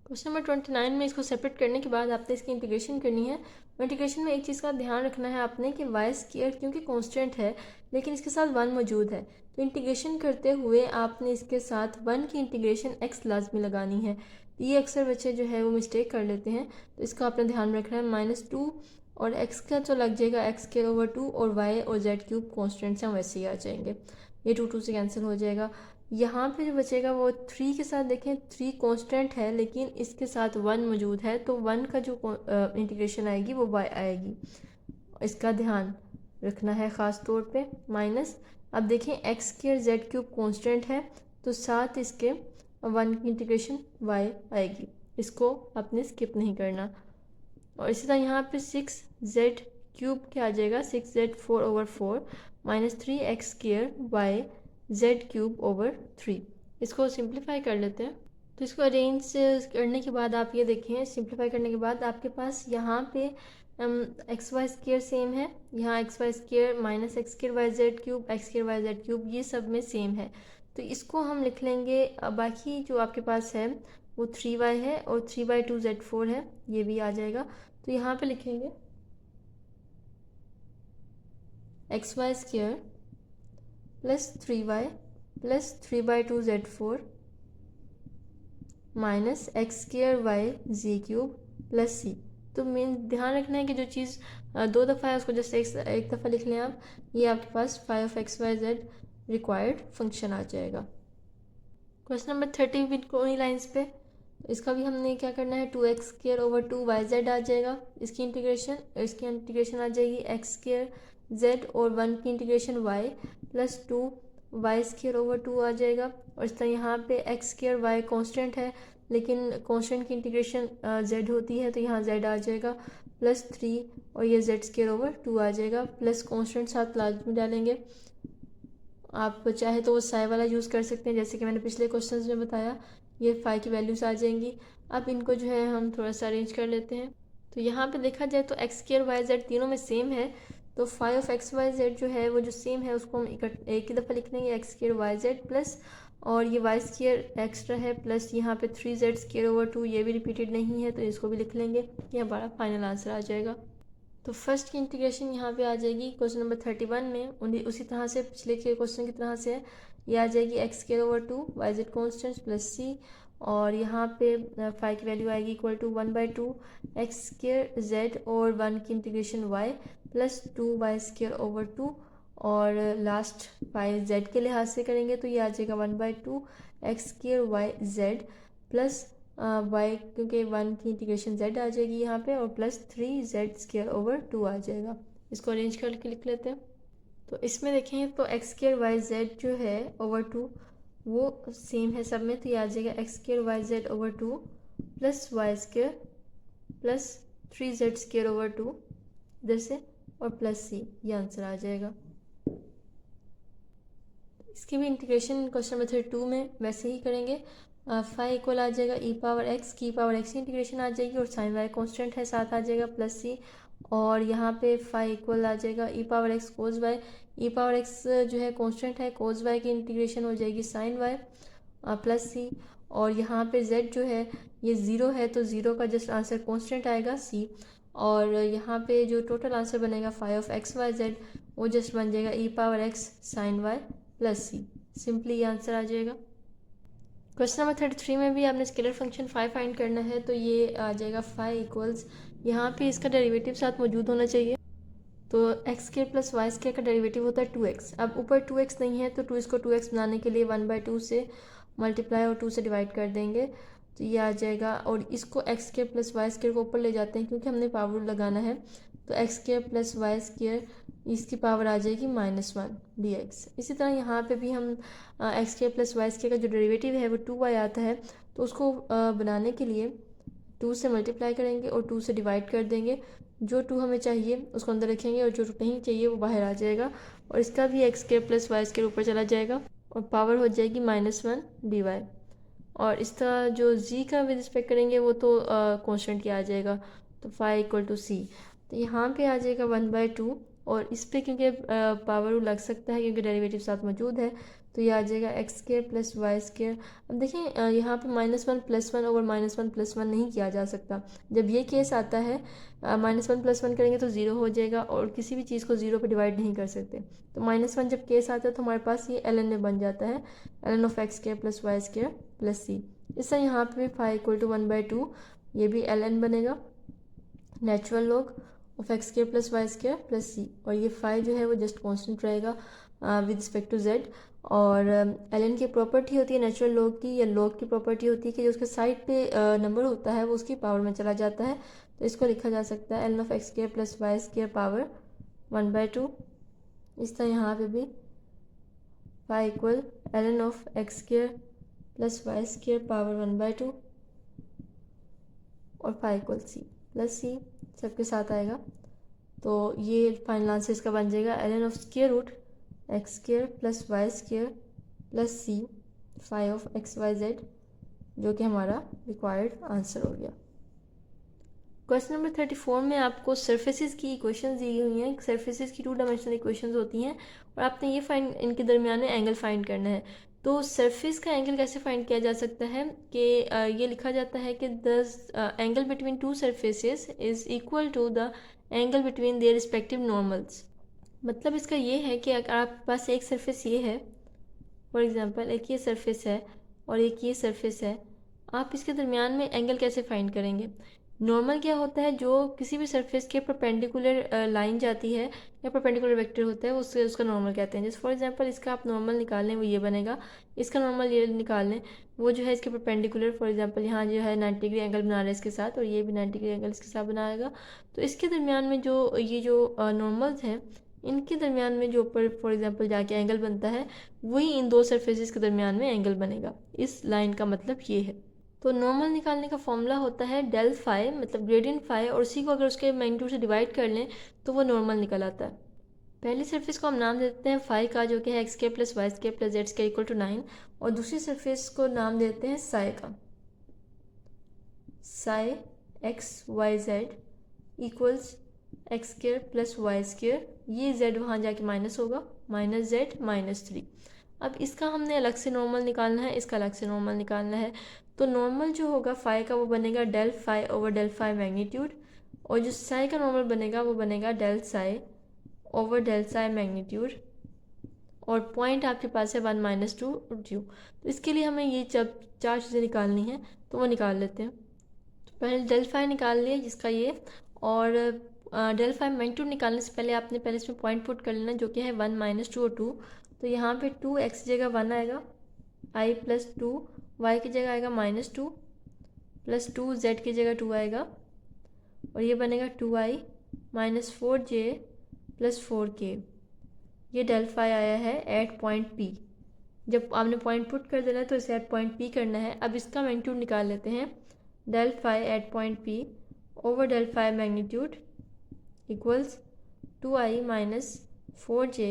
क्वेश्चन नंबर 29 में इसको सेपरेट करने के बाद आपने इसकी इंटीग्रेशन करनी है। इंटीग्रेशन में एक चीज़ का ध्यान रखना है आपने कि वाई स्क्वायर क्योंकि कांस्टेंट है लेकिन इसके साथ 1 मौजूद है, तो इंटीग्रेशन करते हुए आपने इसके साथ 1 की इंटीग्रेशन x लाजमी लगानी है। ये अक्सर बच्चे जो है वो मिस्टेक कर लेते हैं, तो इसका आपने ध्यान रखना है। -2 और x का तो लग जाएगा x² और y और z³ कॉन्स्टेंट्स हैं वैसे ही आ जाएंगे, ये 2 से कैंसिल हो जाएगा। यहाँ पे जो बचेगा वो 3 के साथ, देखें 3 कांस्टेंट है लेकिन इसके साथ 1 मौजूद है, तो 1 का जो इंटीग्रेशन आएगी वो y आएगी, इसका ध्यान रखना है ख़ास तौर पे। माइनस, अब देखें x² z³ कांस्टेंट है तो साथ इसके 1 की इंटीग्रेशन y आएगी, इसको आपने स्किप नहीं करना। और इसी तरह यहाँ पे 6z³ क्या आ जाएगा, 6z4/4 -3x² y z³/3। इसको सिंप्लीफाई कर लेते हैं। तो इसको अरेंज करने के बाद आप ये देखें, सिंप्लीफाई करने के बाद आपके पास यहाँ पे xy² सेम है, यहाँ xy² -x² y z³ x² y z³ ये सब में सेम है, तो इसको हम लिख लेंगे। बाकी जो आपके पास है वो 3y है और 3/2 z4 है, ये भी आ जाएगा। तो यहाँ पे लिखेंगे xy² +3y +3/2 z4 -x² y z³ c। तो मेन ध्यान रखना है कि जो चीज़ 2 दफ़ा है उसको जस्ट एक दफ़ा लिख लें आप, ये आपके पास φ(x,y,z) रिक्वायर्ड फंक्शन आ जाएगा। क्वेश्चन नंबर 30 भी उन्हीं लाइन्स पे, तो इसका भी हमने क्या करना है, 2x² / 2yz आ जाएगा, इसकी इंटीग्रेशन आ जाएगी x² और 1 की इंटीग्रेशन y +2y² / 2 आ जाएगा। और इस तरह यहाँ पे x² y कांस्टेंट है लेकिन कांस्टेंट की इंटीग्रेशन z होती है, तो यहाँ z आ जाएगा +3 और ये z² / 2 आ जाएगा, प्लस कांस्टेंट साथ लाजमी डालेंगे। आप चाहे तो वो साई वाला यूज़ कर सकते हैं, जैसे कि मैंने पिछले क्वेश्चंस में बताया, ये फाई की वैल्यूज़ आ जाएंगी। अब इनको जो है हम थोड़ा सा अरेंज कर लेते हैं। तो यहाँ पे देखा जाए तो x² y z तीनों में सेम है, तो φ(x,y,z) जो है वो जो सेम है उसको हम एक ही दफ़ा लिख लेंगे, x² y z प्लस और ये y² एक्स्ट्रा है प्लस यहाँ पे 3z² / 2 ये भी रिपीटेड नहीं है, तो इसको भी लिख लेंगे, ये हमारा फाइनल आंसर आ जाएगा। तो फर्स्ट की इंटीग्रेशन यहाँ पे आ जाएगी क्वेश्चन नंबर 31 में, उसी तरह से पिछले के क्वेश्चन की तरह से ये आ जाएगी x² / 2 yz constant plus c, और यहाँ पे फाई की वैल्यू आएगी = 1/2 x² और 1 की इंटीग्रेशन y प्लस 2y² / 2, और लास्ट फाई z के लिहाज से करेंगे तो ये आ जाएगा 1/2 x² y z plus y क्योंकि 1 की इंटीग्रेशन z आ जाएगी यहाँ पे, और प्लस 3z² / 2 आ जाएगा। इसको अरेंज करके लिख लेते हैं। तो इसमें देखें तो x² y z जो है /2 वो सेम है सब में, तो ये आ जाएगा x² y z /2 plus y² plus 3z² / 2 इधर से और प्लस c, ये आंसर आ जाएगा। इसकी भी इंटीग्रेशन क्वेश्चन नंबर 32 में वैसे ही करेंगे। फाई इक्वल आ जाएगा e⁻x की e⁻x की इंटीग्रेशन आ जाएगी और साइन वाई कांस्टेंट है साथ आ जाएगा प्लस c, और यहाँ पे फाई इक्वल आ जाएगा e⁻x cos y, e⁻x जो है कांस्टेंट है, cos y की इंटीग्रेशन हो जाएगी साइन वाई प्लस c, और यहाँ पे z जो है ये 0 है तो 0 का जस्ट आंसर कांस्टेंट आएगा c, और यहाँ पे जो टोटल आंसर बनेगा φ(x,y,z) वो जस्ट बन जाएगा e⁻x sine y plus c। Simply ये आंसर आ जाएगा। क्वेश्चन नंबर 33 में भी आपने स्केलर फंक्शन फाई फाइंड करना है, तो ये आ जाएगा फाई इक्वल्स, यहाँ पे इसका डेरिवेटिव साथ मौजूद होना चाहिए, तो x² + y² का डेरिवेटिव होता है 2x। अब ऊपर 2x नहीं है तो 2 इसको 2x बनाने के लिए 1/2 से मल्टीप्लाई और 2 से डिवाइड कर देंगे, तो ये आ जाएगा। और इसको x² + y² को ऊपर ले जाते हैं क्योंकि हमने पावर लगाना है, तो x² + y² इसकी पावर आ जाएगी -1 dx। इसी तरह यहाँ पे भी हम x² + y² का जो डेरिवेटिव है वो 2y आता है, तो उसको बनाने के लिए 2 से मल्टीप्लाई करेंगे और 2 से डिवाइड कर देंगे, जो 2 हमें चाहिए उसको अंदर रखेंगे और जो नहीं चाहिए वो बाहर आ जाएगा, और इसका भी x² + y² ऊपर चला जाएगा और पावर हो जाएगी -1 dy। और इस तरह जो z का भी रिस्पेक्ट करेंगे वो तो कॉन्स्टेंट क्या आ जाएगा, तो फाई = c, तो यहाँ पे आ जाएगा 1/2, और इस पर क्योंकि पावर लग सकता है क्योंकि डेरिवेटिव साथ मौजूद है, तो ये आ जाएगा x square plus y square. अब देखिए यहाँ पे -1 + 1 ओवर -1 + 1 नहीं किया जा सकता। जब ये केस आता है -1 + 1 करेंगे तो 0 हो जाएगा और किसी भी चीज़ को 0 पे डिवाइड नहीं कर सकते। तो -1 जब केस आता है तो हमारे पास ये ln में बन जाता है, ln of x square plus y square plus c. इससे यहाँ पे भी फाई = 1/2, ये भी ln बनेगा, natural log of x square plus y square plus c. और ये फाई जो है वो जस्ट कॉन्स्टेंट रहेगा विद रिस्पेक्ट टू जेड। और ln की प्रॉपर्टी होती है नेचुरल लॉग की या लॉग की प्रॉपर्टी होती है कि जो उसके साइड पे नंबर होता है वो उसकी पावर में चला जाता है। तो इसको लिखा जा सकता है ln of x square plus y square power 1/2। इस तरह यहाँ पे भी phi = ln of x square plus y square power 1/2 और फाई = सी प्लस सी सबके साथ आएगा। तो ये फाइनल आंसर इसका बन जाएगा ln of square root x square plus y square plus c phi of x Y z, जो कि हमारा रिक्वायर्ड आंसर हो गया। क्वेश्चन नंबर 34 में आपको सरफेसेस की इक्वेशंस दी हुई हैं। सरफेसेस की 2 डायमेंशनल इक्वेशंस होती हैं और आपने ये फाइंड इनके दरमियान में एंगल फाइंड करना है। तो सरफेस का एंगल कैसे फाइंड किया जा सकता है कि ये लिखा जाता है कि the angle between 2 surfaces is equal to the angle between their respective normals. मतलब इसका ये है कि अगर आपके पास एक सरफेस ये है, फॉर एग्जांपल एक ये सरफेस है और एक ये सरफेस है, आप इसके दरमियान में एंगल कैसे फाइंड करेंगे। नॉर्मल क्या होता है, जो किसी भी सरफेस के परपेंडिकुलर लाइन जाती है या परपेंडिकुलर वेक्टर होता है उससे उसका नॉर्मल कहते हैं। जैसे फॉर एग्जांपल इसका आप नॉर्मल निकाल लें वो ये बनेगा, इसका नॉर्मल ये निकाल लें वो जो है इसके परपेंडिकुलर, फॉर एग्जांपल यहाँ जो है 90 डिग्री एंगल बना रहा है इसके साथ और ये भी 90 डिग्री एंगल इसके साथ बनाएगा। तो इसके दरमियान में जो ये जो नॉर्मल्स हैं इनके दरमियान में जो ऊपर फॉर एग्जांपल जाके एंगल बनता है वही इन 2 सरफेसेस के दरमियान में एंगल बनेगा। इस लाइन का मतलब ये है। तो नॉर्मल निकालने का फॉर्मूला होता है डेल फाई, मतलब ग्रेडियंट फाई, और उसी को अगर उसके मैग्नीट्यूड से डिवाइड कर लें तो वो नॉर्मल निकल आता है। पहली सरफेस को हम नाम देते हैं फाई का, जो कि है x square plus y square plus z square equal to 9, और दूसरी सरफेस को नाम देते हैं साई का, psi x Y Z equals x square plus y square, ये जेड वहाँ जाके माइनस होगा, -z-3। अब इसका हमने अलग से नॉर्मल निकालना है, इसका अलग से नॉर्मल निकालना है। तो नॉर्मल जो होगा फाई का वो बनेगा del phi over del phi magnitude, और जो साई का नॉर्मल बनेगा वो बनेगा del psi over del psi magnitude, और पॉइंट आपके पास है 1 - 2 और 2। तो इसके लिए हमें ये जब 4 चीज़ें निकालनी है तो वो निकाल लेते हैं। तो पहले डेल फाई निकाल लिया जिसका ये, और डेल फाई मैग्नीट्यूड निकालने से पहले आपने पहले इसमें पॉइंट पुट कर लेना जो कि है 1 - 2 और 2। तो यहाँ पे 2x की जगह 1 आएगा, i + 2, y की जगह आएगा -2 + 2, z की जगह 2 आएगा, और ये बनेगा 2i - 4j + 4k। ये डेल फाई आया है एट पॉइंट P। जब आपने पॉइंट पुट कर देना है तो इसे एट पॉइंट P करना है। अब इसका मैग्नीट्यूड निकाल लेते हैं, del phi at point P over del phi magnitude equals 2i - 4j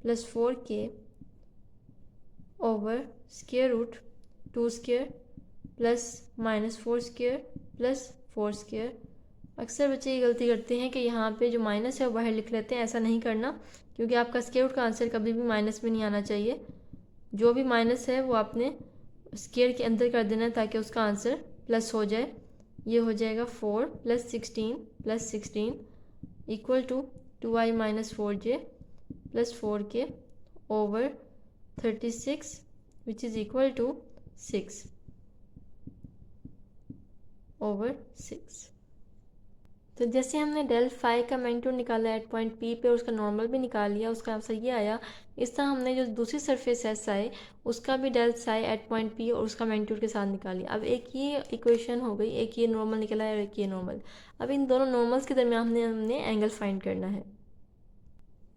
+ 4k over square root 2 square plus -4 square plus 4 square. अक्सर बच्चे ये गलती करते हैं कि यहाँ पे जो माइनस है वो बाहर लिख लेते हैं। ऐसा नहीं करना, क्योंकि आपका स्क्वायर रूट का आंसर कभी भी माइनस में नहीं आना चाहिए। जो भी माइनस है वो आपने स्क्वायर के अंदर कर देना है ताकि उसका आंसर प्लस हो जाए। ये हो जाएगा 4 + 16 + 16 equal to 2i - 4j + 4k over 36 which is equal to 6 over 6। तो जैसे हमने डेल फाई का मैग्नीट्यूड निकाला एट पॉइंट P पे, उसका नॉर्मल भी निकाल लिया, उसका आंसर ये आया। इस तरह हमने जो दूसरी सरफेस है साई, उसका भी del psi at point P और उसका मैग्नीट्यूड के साथ निकाल लिया। अब एक ये इक्वेशन हो गई, एक ये नॉर्मल निकला है और एक ये नॉर्मल। अब इन दोनों नॉर्मल्स के दरमियान हमने एंगल फाइंड करना है।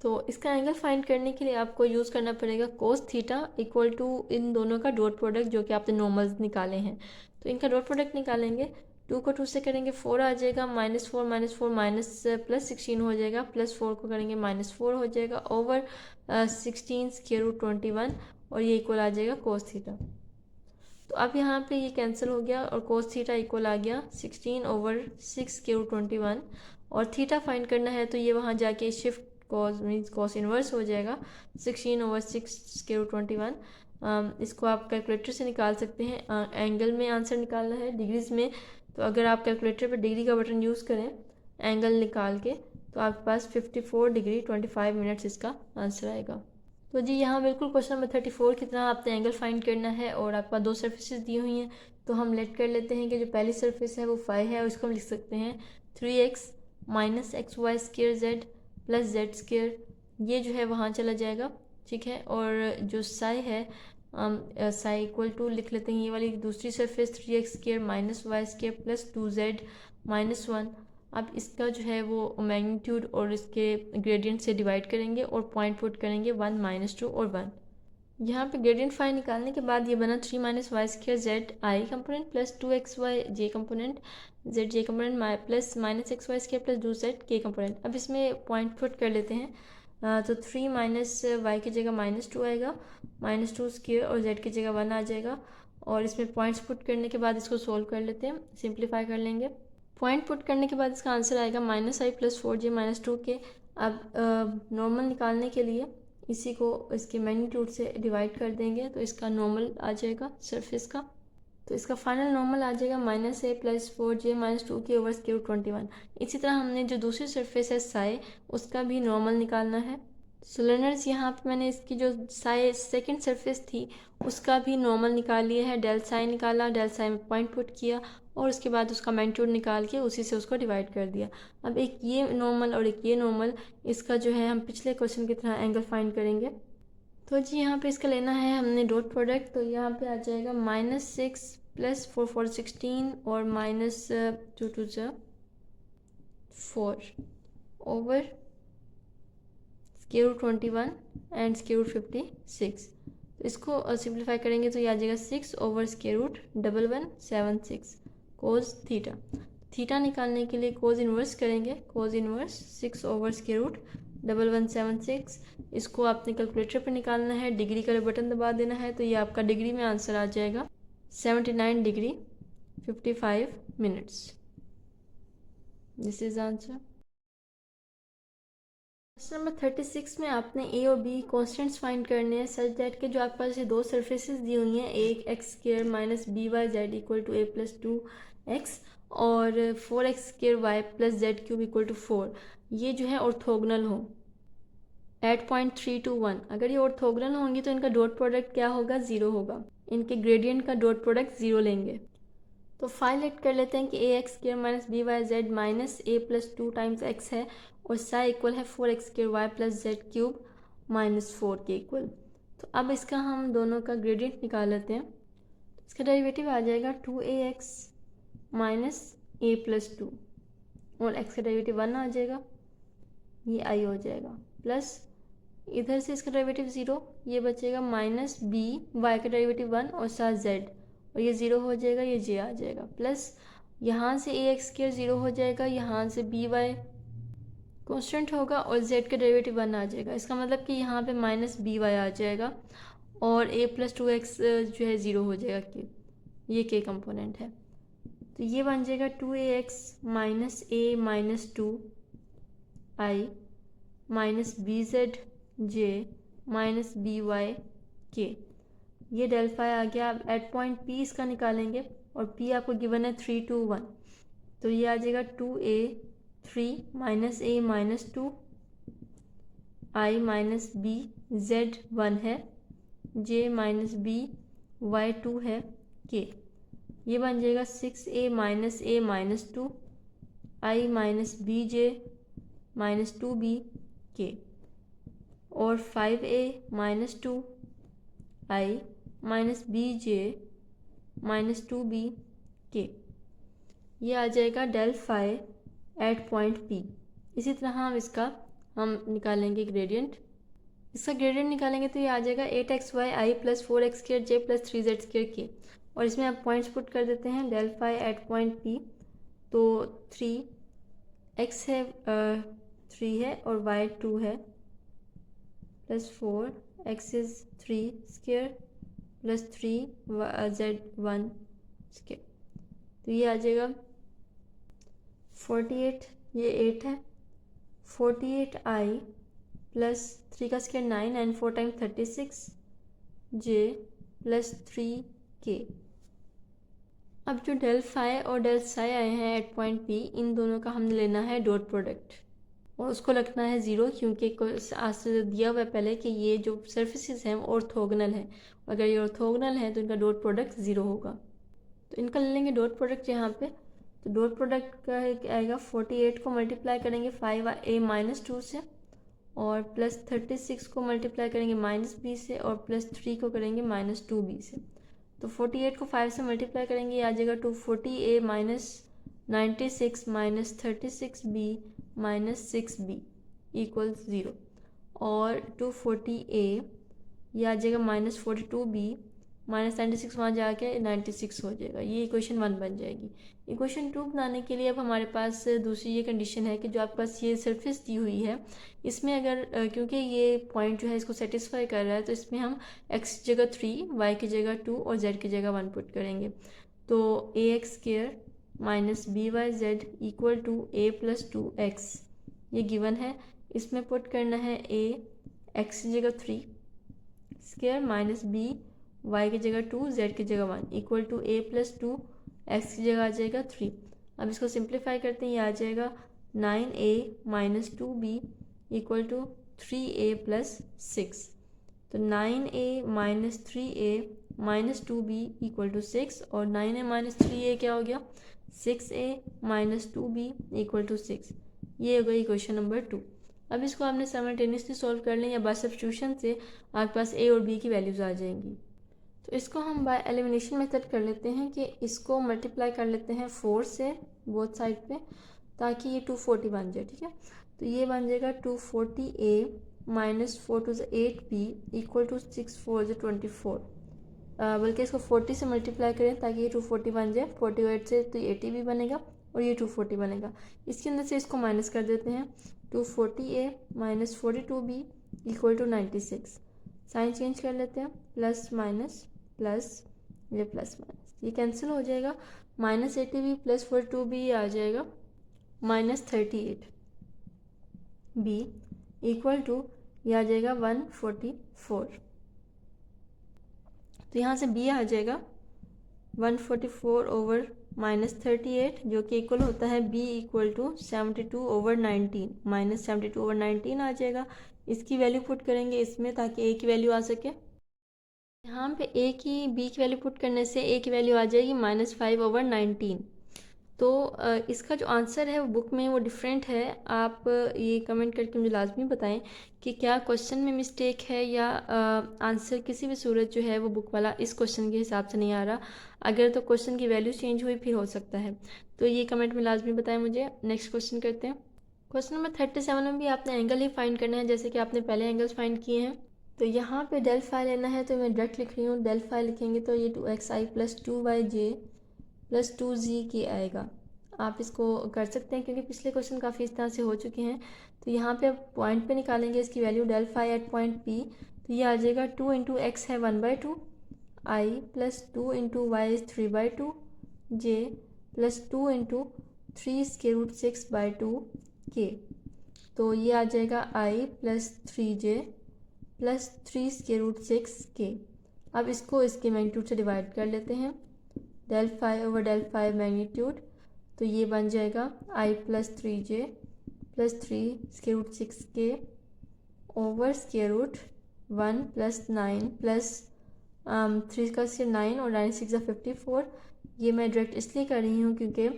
तो इसका एंगल फाइंड करने के लिए आपको यूज़ करना पड़ेगा कोस थीटा इक्वल टू इन दोनों का डॉट प्रोडक्ट, जो कि आपने नॉर्मल्स निकाले हैं। तो इनका डॉट प्रोडक्ट निकालेंगे, 2 को 2 से करेंगे 4 आ जाएगा, -4 प्लस 16 हो जाएगा, +4 को करेंगे -4 हो जाएगा ओवर 16 स्क्वायर रूट 21, और ये इक्वल आ जाएगा कोस थीटा। तो अब यहाँ पे ये कैंसिल हो गया और कोस थीटा इक्वल आ गया 16 ओवर 6 स्क्वायर रूट 21, और थीटा फाइंड करना है तो ये वहाँ जाके shift cos means cos inverse हो जाएगा 16/6 स्क्वायर रूट 21। इसको आप कैलकुलेटर से निकाल सकते हैं। एंगल में आंसर निकालना है, डिग्रीज में तो अगर आप कैलकुलेटर पर डिग्री का बटन यूज़ करें एंगल निकाल के तो आपके पास 54 डिग्री 25 मिनट्स इसका आंसर आएगा। तो जी यहाँ बिल्कुल क्वेश्चन नंबर 34 की तरह आपने एंगल फाइंड करना है और आपके पास दो सर्फेसेस दी हुई हैं। तो हम लेट कर लेते हैं कि जो पहली सर्फेस है वो 5 है और इसको हम लिख सकते हैं 3x minus x y square z plus z square. ये जो है वहाँ चला जाएगा, ठीक है। और जो साई है साई इक्वल टू लिख लेते हैं ये वाली दूसरी surface 3x square minus y square plus 2z minus 1। अब इसका जो है वो मैग्नीट्यूड और इसके ग्रेडियंट से डिवाइड करेंगे और पॉइंट पुट करेंगे 1 -2 और 1। यहाँ पे ग्रेडियंट फाइंड निकालने के बाद ये बना 3 - y square Z I component plus 2xy J component Z J component plus -xy square plus 2z के कंपोनेंट। अब इसमें पॉइंट पुट कर लेते हैं। तो 3 - y की जगह -2 आएगा, -2 स्क्र और z की जगह 1 आ जाएगा। और इसमें पॉइंट्स पुट करने के बाद इसको सोल्व कर लेते हैं, सिंप्लीफाई कर लेंगे। पॉइंट पुट करने के बाद इसका आंसर आएगा -i प्लस 4j -2 के। अब नॉर्मल निकालने के लिए इसी को इसके मैग्नीट्यूड से डिवाइड कर देंगे तो इसका नॉर्मल आ जाएगा सरफेस का। तो इसका फाइनल नॉर्मल आ जाएगा -a प्लस 4j -2 के ओवर स्क्वायर रूट 21। इसी तरह हमने जो दूसरी सरफेस है साई उसका भी नॉर्मल निकालना है। सो लर्नर्स यहाँ पे मैंने इसकी जो साई सेकंड सरफेस थी उसका भी नॉर्मल निकाल लिया है। डेल साई निकाला, डेल साई में पॉइंट पुट किया और उसके बाद उसका मैग्नीट्यूड निकाल के उसी से उसको डिवाइड कर दिया। अब एक ये नॉर्मल और एक ये नॉर्मल, इसका जो है हम पिछले क्वेश्चन की तरह एंगल फाइंड करेंगे। तो जी यहाँ पे इसका लेना है हमने डॉट प्रोडक्ट। तो यहाँ पे आ जाएगा -6 प्लस 4 4 16 और -2 2 4 over square root 21 and square root 56। तो इसको सिंप्लीफाई करेंगे तो ये आ जाएगा 6 ओवर स्क्वायर रूट 1176 कोज थीटा। थीटा निकालने के लिए कोज इन्वर्स करेंगे, कोज इन्वर्स 6 ओवर स्क्वायर रूट 1176। इसको आपने कैलकुलेटर पर निकालना है, डिग्री का बटन दबा देना है तो ये आपका डिग्री में आंसर आ जाएगा 79 degree 55 minutes. This is answer. Question number 36 में आपने ए और बी कॉन्स्टेंट्स फाइंड करने हैं सच दैट के जो आपके पास ये दो सर्फेसेस दी हुई हैं, एक x square minus b y z equal to a plus 2x और 4x square y plus z cube equal to 4, ये जो है ऑर्थोगोनल हो एट पॉइंट 3 to 1। अगर ये ऑर्थोगोनल होंगी तो इनका डॉट प्रोडक्ट क्या होगा, 0 होगा। इनके ग्रेडियंट का डॉट प्रोडक्ट 0 लेंगे। तो फाइलेट कर लेते हैं कि a x square minus b y z minus a plus 2 times x है और साई इक्वल है 4x square y plus z cube -4 के इक्वल। तो अब इसका हम दोनों का ग्रेडियंट निकाल लेते हैं। इसका डेरिवेटिव आ जाएगा 2ax माइनस ए प्लस 2 और x का डेरिवेटिव 1 आ जाएगा, ये i हो जाएगा, प्लस इधर से इसका डेरिवेटिव 0, ये बचेगा माइनस बी वाई का डेरिवेटिव 1 और साथ z और ये 0 हो जाएगा, ये j आ जाएगा, प्लस यहाँ से ए एक्स स्क्र 0 हो जाएगा, यहाँ से बी वाई कॉन्स्टेंट होगा और z का डेरिवेटिव 1 आ जाएगा। इसका मतलब कि यहाँ पे माइनस बी वाई आ जाएगा और a प्लस 2x जो है 0 हो जाएगा, के ये के कंपोनेंट है। तो ये बन जाएगा 2ax minus a minus 2i minus b z j minus b y k. ये डेल्फा आ गया। अब एट पॉइंट P इसका निकालेंगे और P आपको गिवन है 3 2 1। तो ये आ जाएगा 2a 3 minus a minus 2 i minus b z 1 है, j माइनस b y 2 है, k। ये बन जाएगा 6a minus a minus 2 i minus b j minus 2b k और 5a minus 2 i minus b j minus 2b k। ये आ जाएगा del phi at point P। इसी तरह हम निकालेंगे ग्रेडियंट। इसका ग्रेडियंट निकालेंगे तो ये आ जाएगा 8xy i plus 4x square j plus 3z square k और इसमें आप पॉइंट्स पुट कर देते हैं del phi at point P। तो 3x है 3 है और y 2 है plus 4x is 3 square plus 3z 1 square. तो ये आ जाएगा 48, ये 8 है, 48i प्लस 3 का square 9 and 4 time 36 J plus 3k। अब जो डेल फाई और डेल साई आए हैं एट पॉइंट पी, इन दोनों का हमने लेना है डॉट प्रोडक्ट और उसको रखना है ज़ीरो, क्योंकि दिया हुआ है पहले कि ये जो सर्फेसिस हैं वो ऑर्थोगोनल हैं। अगर ये ऑर्थोगोनल है तो इनका डॉट प्रोडक्ट ज़ीरो होगा। तो इनका ले लेंगे डॉट प्रोडक्ट यहाँ पे। तो डॉट प्रोडक्ट का आएगा 48 को मल्टीप्लाई करेंगे 5a-2 से, और प्लस 36 को मल्टीप्लाई करेंगे -b से, और प्लस 3 को करेंगे -2b से। तो 48 को 5 से मल्टीप्लाई करेंगे, ये आ जाएगा 240a -96 -36b -6b इक्वल्स 0, और 240a ये आ जाएगा -42b -96 वहाँ जाके 96 हो जाएगा। ये इक्वेशन 1 बन जाएगी। इक्वेशन 2 बनाने के लिए अब हमारे पास दूसरी ये कंडीशन है कि जो आपके पास ये सरफेस दी हुई है, इसमें अगर क्योंकि ये पॉइंट जो है इसको सेटिस्फाई कर रहा है, तो इसमें हम x की जगह 3, y की जगह 2 और z की जगह 1 पुट करेंगे। तो ax² -by/z equal to a + 2x ये गिवन है। इसमें पुट करना है a x की जगह 3 स्क्वायर -b y की जगह 2 z की जगह 1 इक्वल टू a + 2 x की जगह आ जाएगा 3। अब इसको सिंप्लीफाई करते हैं, ये आ जाएगा 9a - 2b equal to 3a + 6। तो 9a - 3a - 2b equal to 6, और 9a - 3a क्या हो गया 6a - 2b इक्वल टू 6। ये हो गई इक्वेशन नंबर 2। अब इसको आपने साइमल्टेनियसली सॉल्व कर लें या बाय सब्स्टिट्यूशन से आपके पास a और b की वैल्यूज़ आ जाएंगी। तो इसको हम बाय एलिमिनेशन मेथड कर लेते हैं कि इसको मल्टीप्लाई कर लेते हैं 4 से बोथ साइड पे, ताकि ये 240 बन जाए। ठीक है, तो ये बन जाएगा 240a -4 to 8b equal to 6 4 24। बल्कि इसको 40 से मल्टीप्लाई करें ताकि ये 240 बन जाए। 48 से तो 80 भी बनेगा और ये 240 बनेगा। इसके अंदर से इसको माइनस कर देते हैं। 240a - 42b equal to 96। Sign change कर लेते हैं, प्लस माइनस प्लस, ये प्लस माइनस ये कैंसिल हो जाएगा। -80b + 42b आ जाएगा -38b इक्वल टू ये आ जाएगा 144। तो यहाँ से b आ जाएगा 144 ओवर -38, जो कि इक्वल होता है b इक्वल टू 72/19 -72/19 आ जाएगा। इसकी वैल्यू पुट करेंगे इसमें ताकि a की वैल्यू आ सके। यहाँ पे a की b की वैल्यू पुट करने से a की वैल्यू आ जाएगी -5/19। तो इसका जो आंसर है वो बुक में वो डिफरेंट है। आप ये कमेंट करके मुझे लाजमी बताएं कि क्या क्वेश्चन में मिस्टेक है या आंसर किसी भी सूरत जो है वो बुक वाला इस क्वेश्चन के हिसाब से नहीं आ रहा। अगर तो क्वेश्चन की वैल्यू चेंज हुई फिर हो सकता है, तो ये कमेंट में लाजमी बताएं मुझे। नेक्स्ट क्वेश्चन करते हैं। क्वेश्चन नंबर 37 में भी आपने एंगल ही फाइंड करना है, जैसे कि आपने पहले एंगल्स फाइंड किए हैं। तो यहाँ पे डेल फाई लेना है, तो मैं डायरेक्ट लिख रही हूँ। डेल फाई लिखेंगे तो ये 2xi + 2yj + 2zk आएगा। आप इसको कर सकते हैं क्योंकि पिछले क्वेश्चन काफ़ी इस तरह से हो चुके हैं। तो यहाँ पे आप पॉइंट पे निकालेंगे इसकी value del phi at point p, तो ये आ जाएगा 2 × x है 1/2, i + 2 × y is 3/2, j + 2 × 3√6/2 k। तो ये आ जाएगा i + 3j + 3√6 k। अब इसको इसके मैग्नीट्यूड से डिवाइड कर लेते हैं। Del phi over del phi magnitude, तो ये बन जाएगा i + 3j + 3√6 k ओवर √1 + 9 + 3 का से 9 और 9 6 54। ये मैं डायरेक्ट इसलिए कर रही हूँ क्योंकि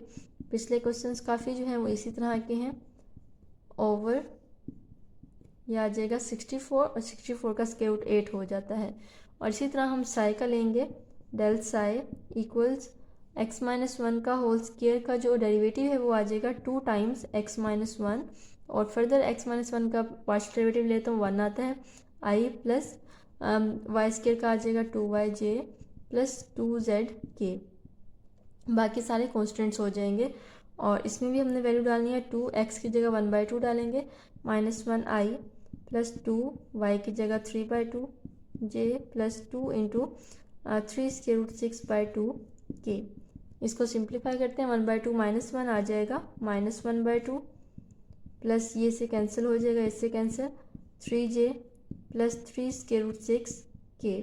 पिछले क्वेश्चंस काफ़ी जो हैं वो इसी तरह के हैं। ओवर ये आ जाएगा 64 और 64 का √8 हो जाता है। और इसी तरह हम साई का लेंगे। डेल साई इक्वल्स x - 1 का होल स्क्वायर का जो डेरिवेटिव है वो आ जाएगा 2 टाइम्स x - 1, और फर्दर x - 1 का पार्शियल डेरिवेटिव ले तो 1 आता है। i + y² का आ जाएगा 2yj + 2zk। बाकी सारे कॉन्स्टेंट्स हो जाएंगे। और इसमें भी हमने वैल्यू डालनी है। 2x की जगह 1/2 डालेंगे, -1i + 2y की जगह 3/2, j + 2 × 3√6/2 k। इसको सिंप्लीफाई करते हैं। 1/2 -1 आ जाएगा, -1/2 प्लस ये से कैंसिल हो जाएगा, इससे cancel, 3j plus 3 square root 6k,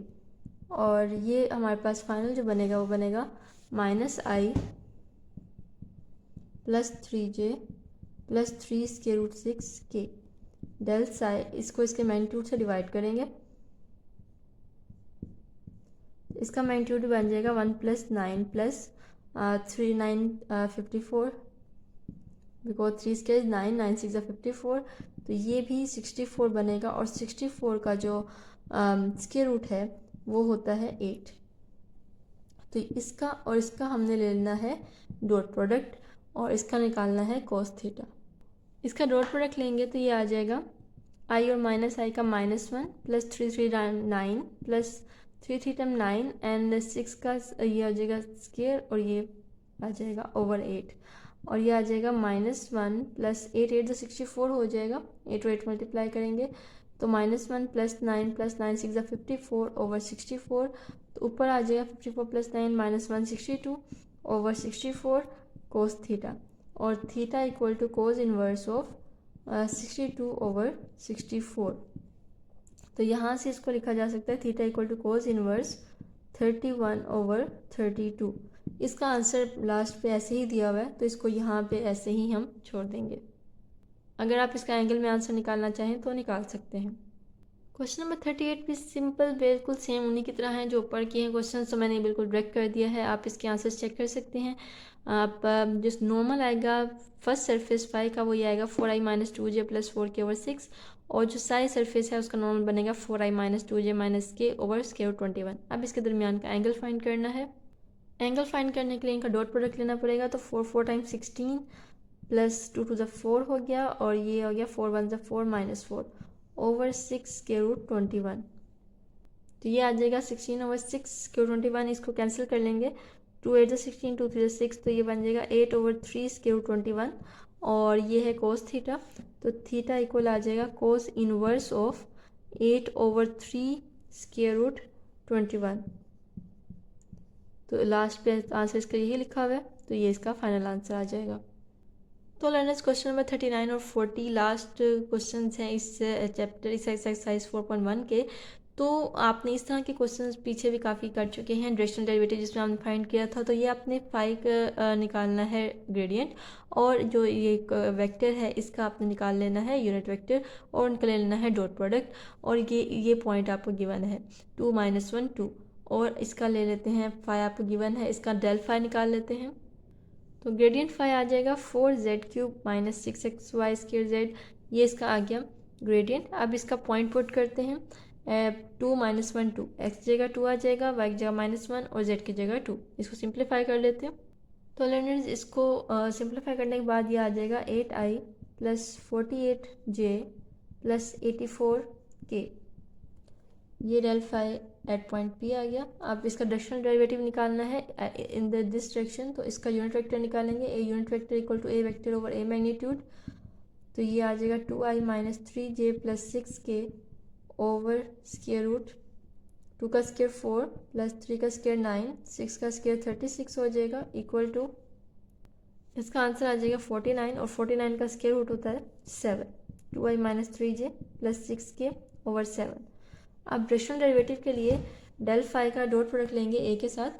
और ये हमारे पास फाइनल जो बनेगा वो बनेगा -i plus 3j plus 3 square root 6k। Del psi इसको इसके मैग्नीट्यूड से डिवाइड करेंगे, इसका मैग्नीट्यूड बन जाएगा 1 प्लस 9 प्लस 3 9 54, बिकॉज 3 स्क्वायर 9 9 6 54, तो ये भी 64 बनेगा, और 64 का जो स्क्वायर रूट है वो होता है 8। तो इसका और इसका हमने ले लेना है डॉट प्रोडक्ट, और इसका निकालना है cos थीटा। इसका डॉट प्रोडक्ट लेंगे तो ये आ जाएगा i और माइनस i का -1 प्लस 3 3 9 प्लस 3 3 टाइम 9 एंड 6 का ये आ जाएगा स्क्वायर, और ये आ जाएगा ओवर 8, और ये आ जाएगा -1 प्लस 8 8 64 हो जाएगा, 8 और 8 मल्टीप्लाई करेंगे तो -1 प्लस 9 प्लस 9 6 54 ओवर 64, तो ऊपर आ जाएगा 54 प्लस 9 -1 62 ओवर 64 कोस थीटा, और theta equal to cos inverse of 62 over 64। तो यहाँ से इसको लिखा जा सकता है theta equal to cos inverse 31 over 32। इसका आंसर लास्ट पे ऐसे ही दिया हुआ है, तो इसको यहाँ पे ऐसे ही हम छोड़ देंगे। अगर आप इसका एंगल में आंसर निकालना चाहें तो निकाल सकते हैं। क्वेश्चन नंबर 38 भी सिंपल बिल्कुल सेम उन्हीं की तरह हैं जो ऊपर किए हैं क्वेश्चन, तो मैंने बिल्कुल डायरेक्ट कर दिया है, आप इसके आंसर्स चेक कर सकते हैं। आप जिस नॉर्मल आएगा फर्स्ट सरफेस फाई का वो ये आएगा 4i - 2j plus 4k over 6, और जो साई सरफेस है उसका नॉर्मल बनेगा 4i - 2j - k over square 21। अब इसके दरमियान का एंगल फाइंड करना है। एंगल फाइंड करने के लिए इनका डॉट प्रोडक्ट लेना पड़ेगा, तो 4 4 टाइम्स 16 प्लस 2 2 4 हो गया, और ये हो गया 4 1 4 -4 ओवर 6 स्क्वायर रूट 21। तो ये आ जाएगा 16 ओवर 6 स्क्वायर 21, इसको कैंसिल कर लेंगे, 2 8 16 2 3 6, तो ये बन जाएगा 8 ओवर 3 स्क्वायर रूट 21, और ये है कोस थीटा, तो थीटा इक्वल आ जाएगा cos inverse of 8 over 3 square root 21। तो लास्ट पे आंसर इसका यही लिखा हुआ है, तो ये इसका फाइनल आंसर आ जाएगा। तो लर्नर्स क्वेश्चन नंबर 39 और 40 लास्ट क्वेश्चंस हैं इस चैप्टर इस एक्सरसाइज 4.1 के। तो आपने इस तरह के क्वेश्चंस पीछे भी काफ़ी कर चुके हैं, डायरेक्शनल डेरिवेटिव जिसमें हमने फाइंड किया था, तो ये आपने फाइव निकालना है ग्रेडियंट, और जो ये वेक्टर है इसका आपने निकाल लेना है यूनिट वेक्टर, और उनका ले लेना है डॉट प्रोडक्ट, और ये पॉइंट आपको गिवन है 2 -1 2, और इसका ले लेते हैं फाई आपको गिवन है, इसका डेल फाई निकाल लेते हैं। तो ग्रेडियंट फाई आ जाएगा 4z³ - 6xy²z, ये इसका आ गया ग्रेडियंट। अब इसका पॉइंट पुट करते हैं 2 -1 2, x की जगह 2 आ जाएगा, y की जगह -1 और z की जगह 2। इसको सिंप्लीफाई कर लेते हैं। तो लर्नर्स इसको सिंप्लीफाई करने के बाद ये आ जाएगा 8i plus 48j plus 84k, ये del phi at point P आ गया। अब इसका डायरेक्शनल डेरिवेटिव निकालना है इन दिस डायरेक्शन, तो इसका यूनिट वेक्टर निकालेंगे, a unit vector equal to a vector over A magnitude, तो ये आ जाएगा 2i - 3j plus 6k over square root 2 का स्क्वायर 4 प्लस 3 का स्क्वायर 9 6 का स्क्वायर 36 हो जाएगा, इक्वल टू इसका आंसर आ जाएगा 49, और 49 का स्क्वायर रूट होता है 7, 2i - 3j plus 6k over 7। अब डायरेक्शनल डेरिवेटिव के लिए डेल फाई का डॉट प्रोडक्ट लेंगे ए के साथ,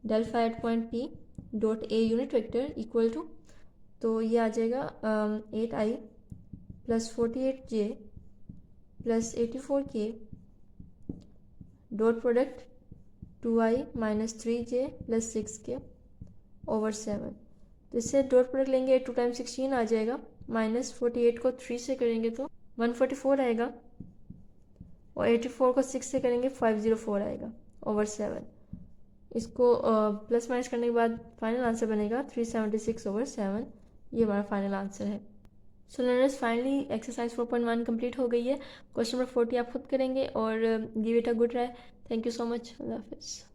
del phi at point P dot A unit vector equal to, तो ये आ जाएगा 8i plus 48j plus 84k dot product 2i - 3j plus 6k over 7। तो इससे डॉट प्रोडक्ट लेंगे 2 टाइम्स 16 आ जाएगा, -48 को 3 से करेंगे तो 144 आएगा, और 84 को 6 से करेंगे 504 आएगा ओवर 7। इसको प्लस माइनस करने के बाद फाइनल आंसर बनेगा 376 ओवर 7, ये हमारा फाइनल आंसर है। सो लर्नर्स फाइनली एक्सरसाइज 4.1 कंप्लीट हो गई है। क्वेश्चन नंबर 40 आप खुद करेंगे, और give it a good try. Thank you so much, Allah हाफिज़।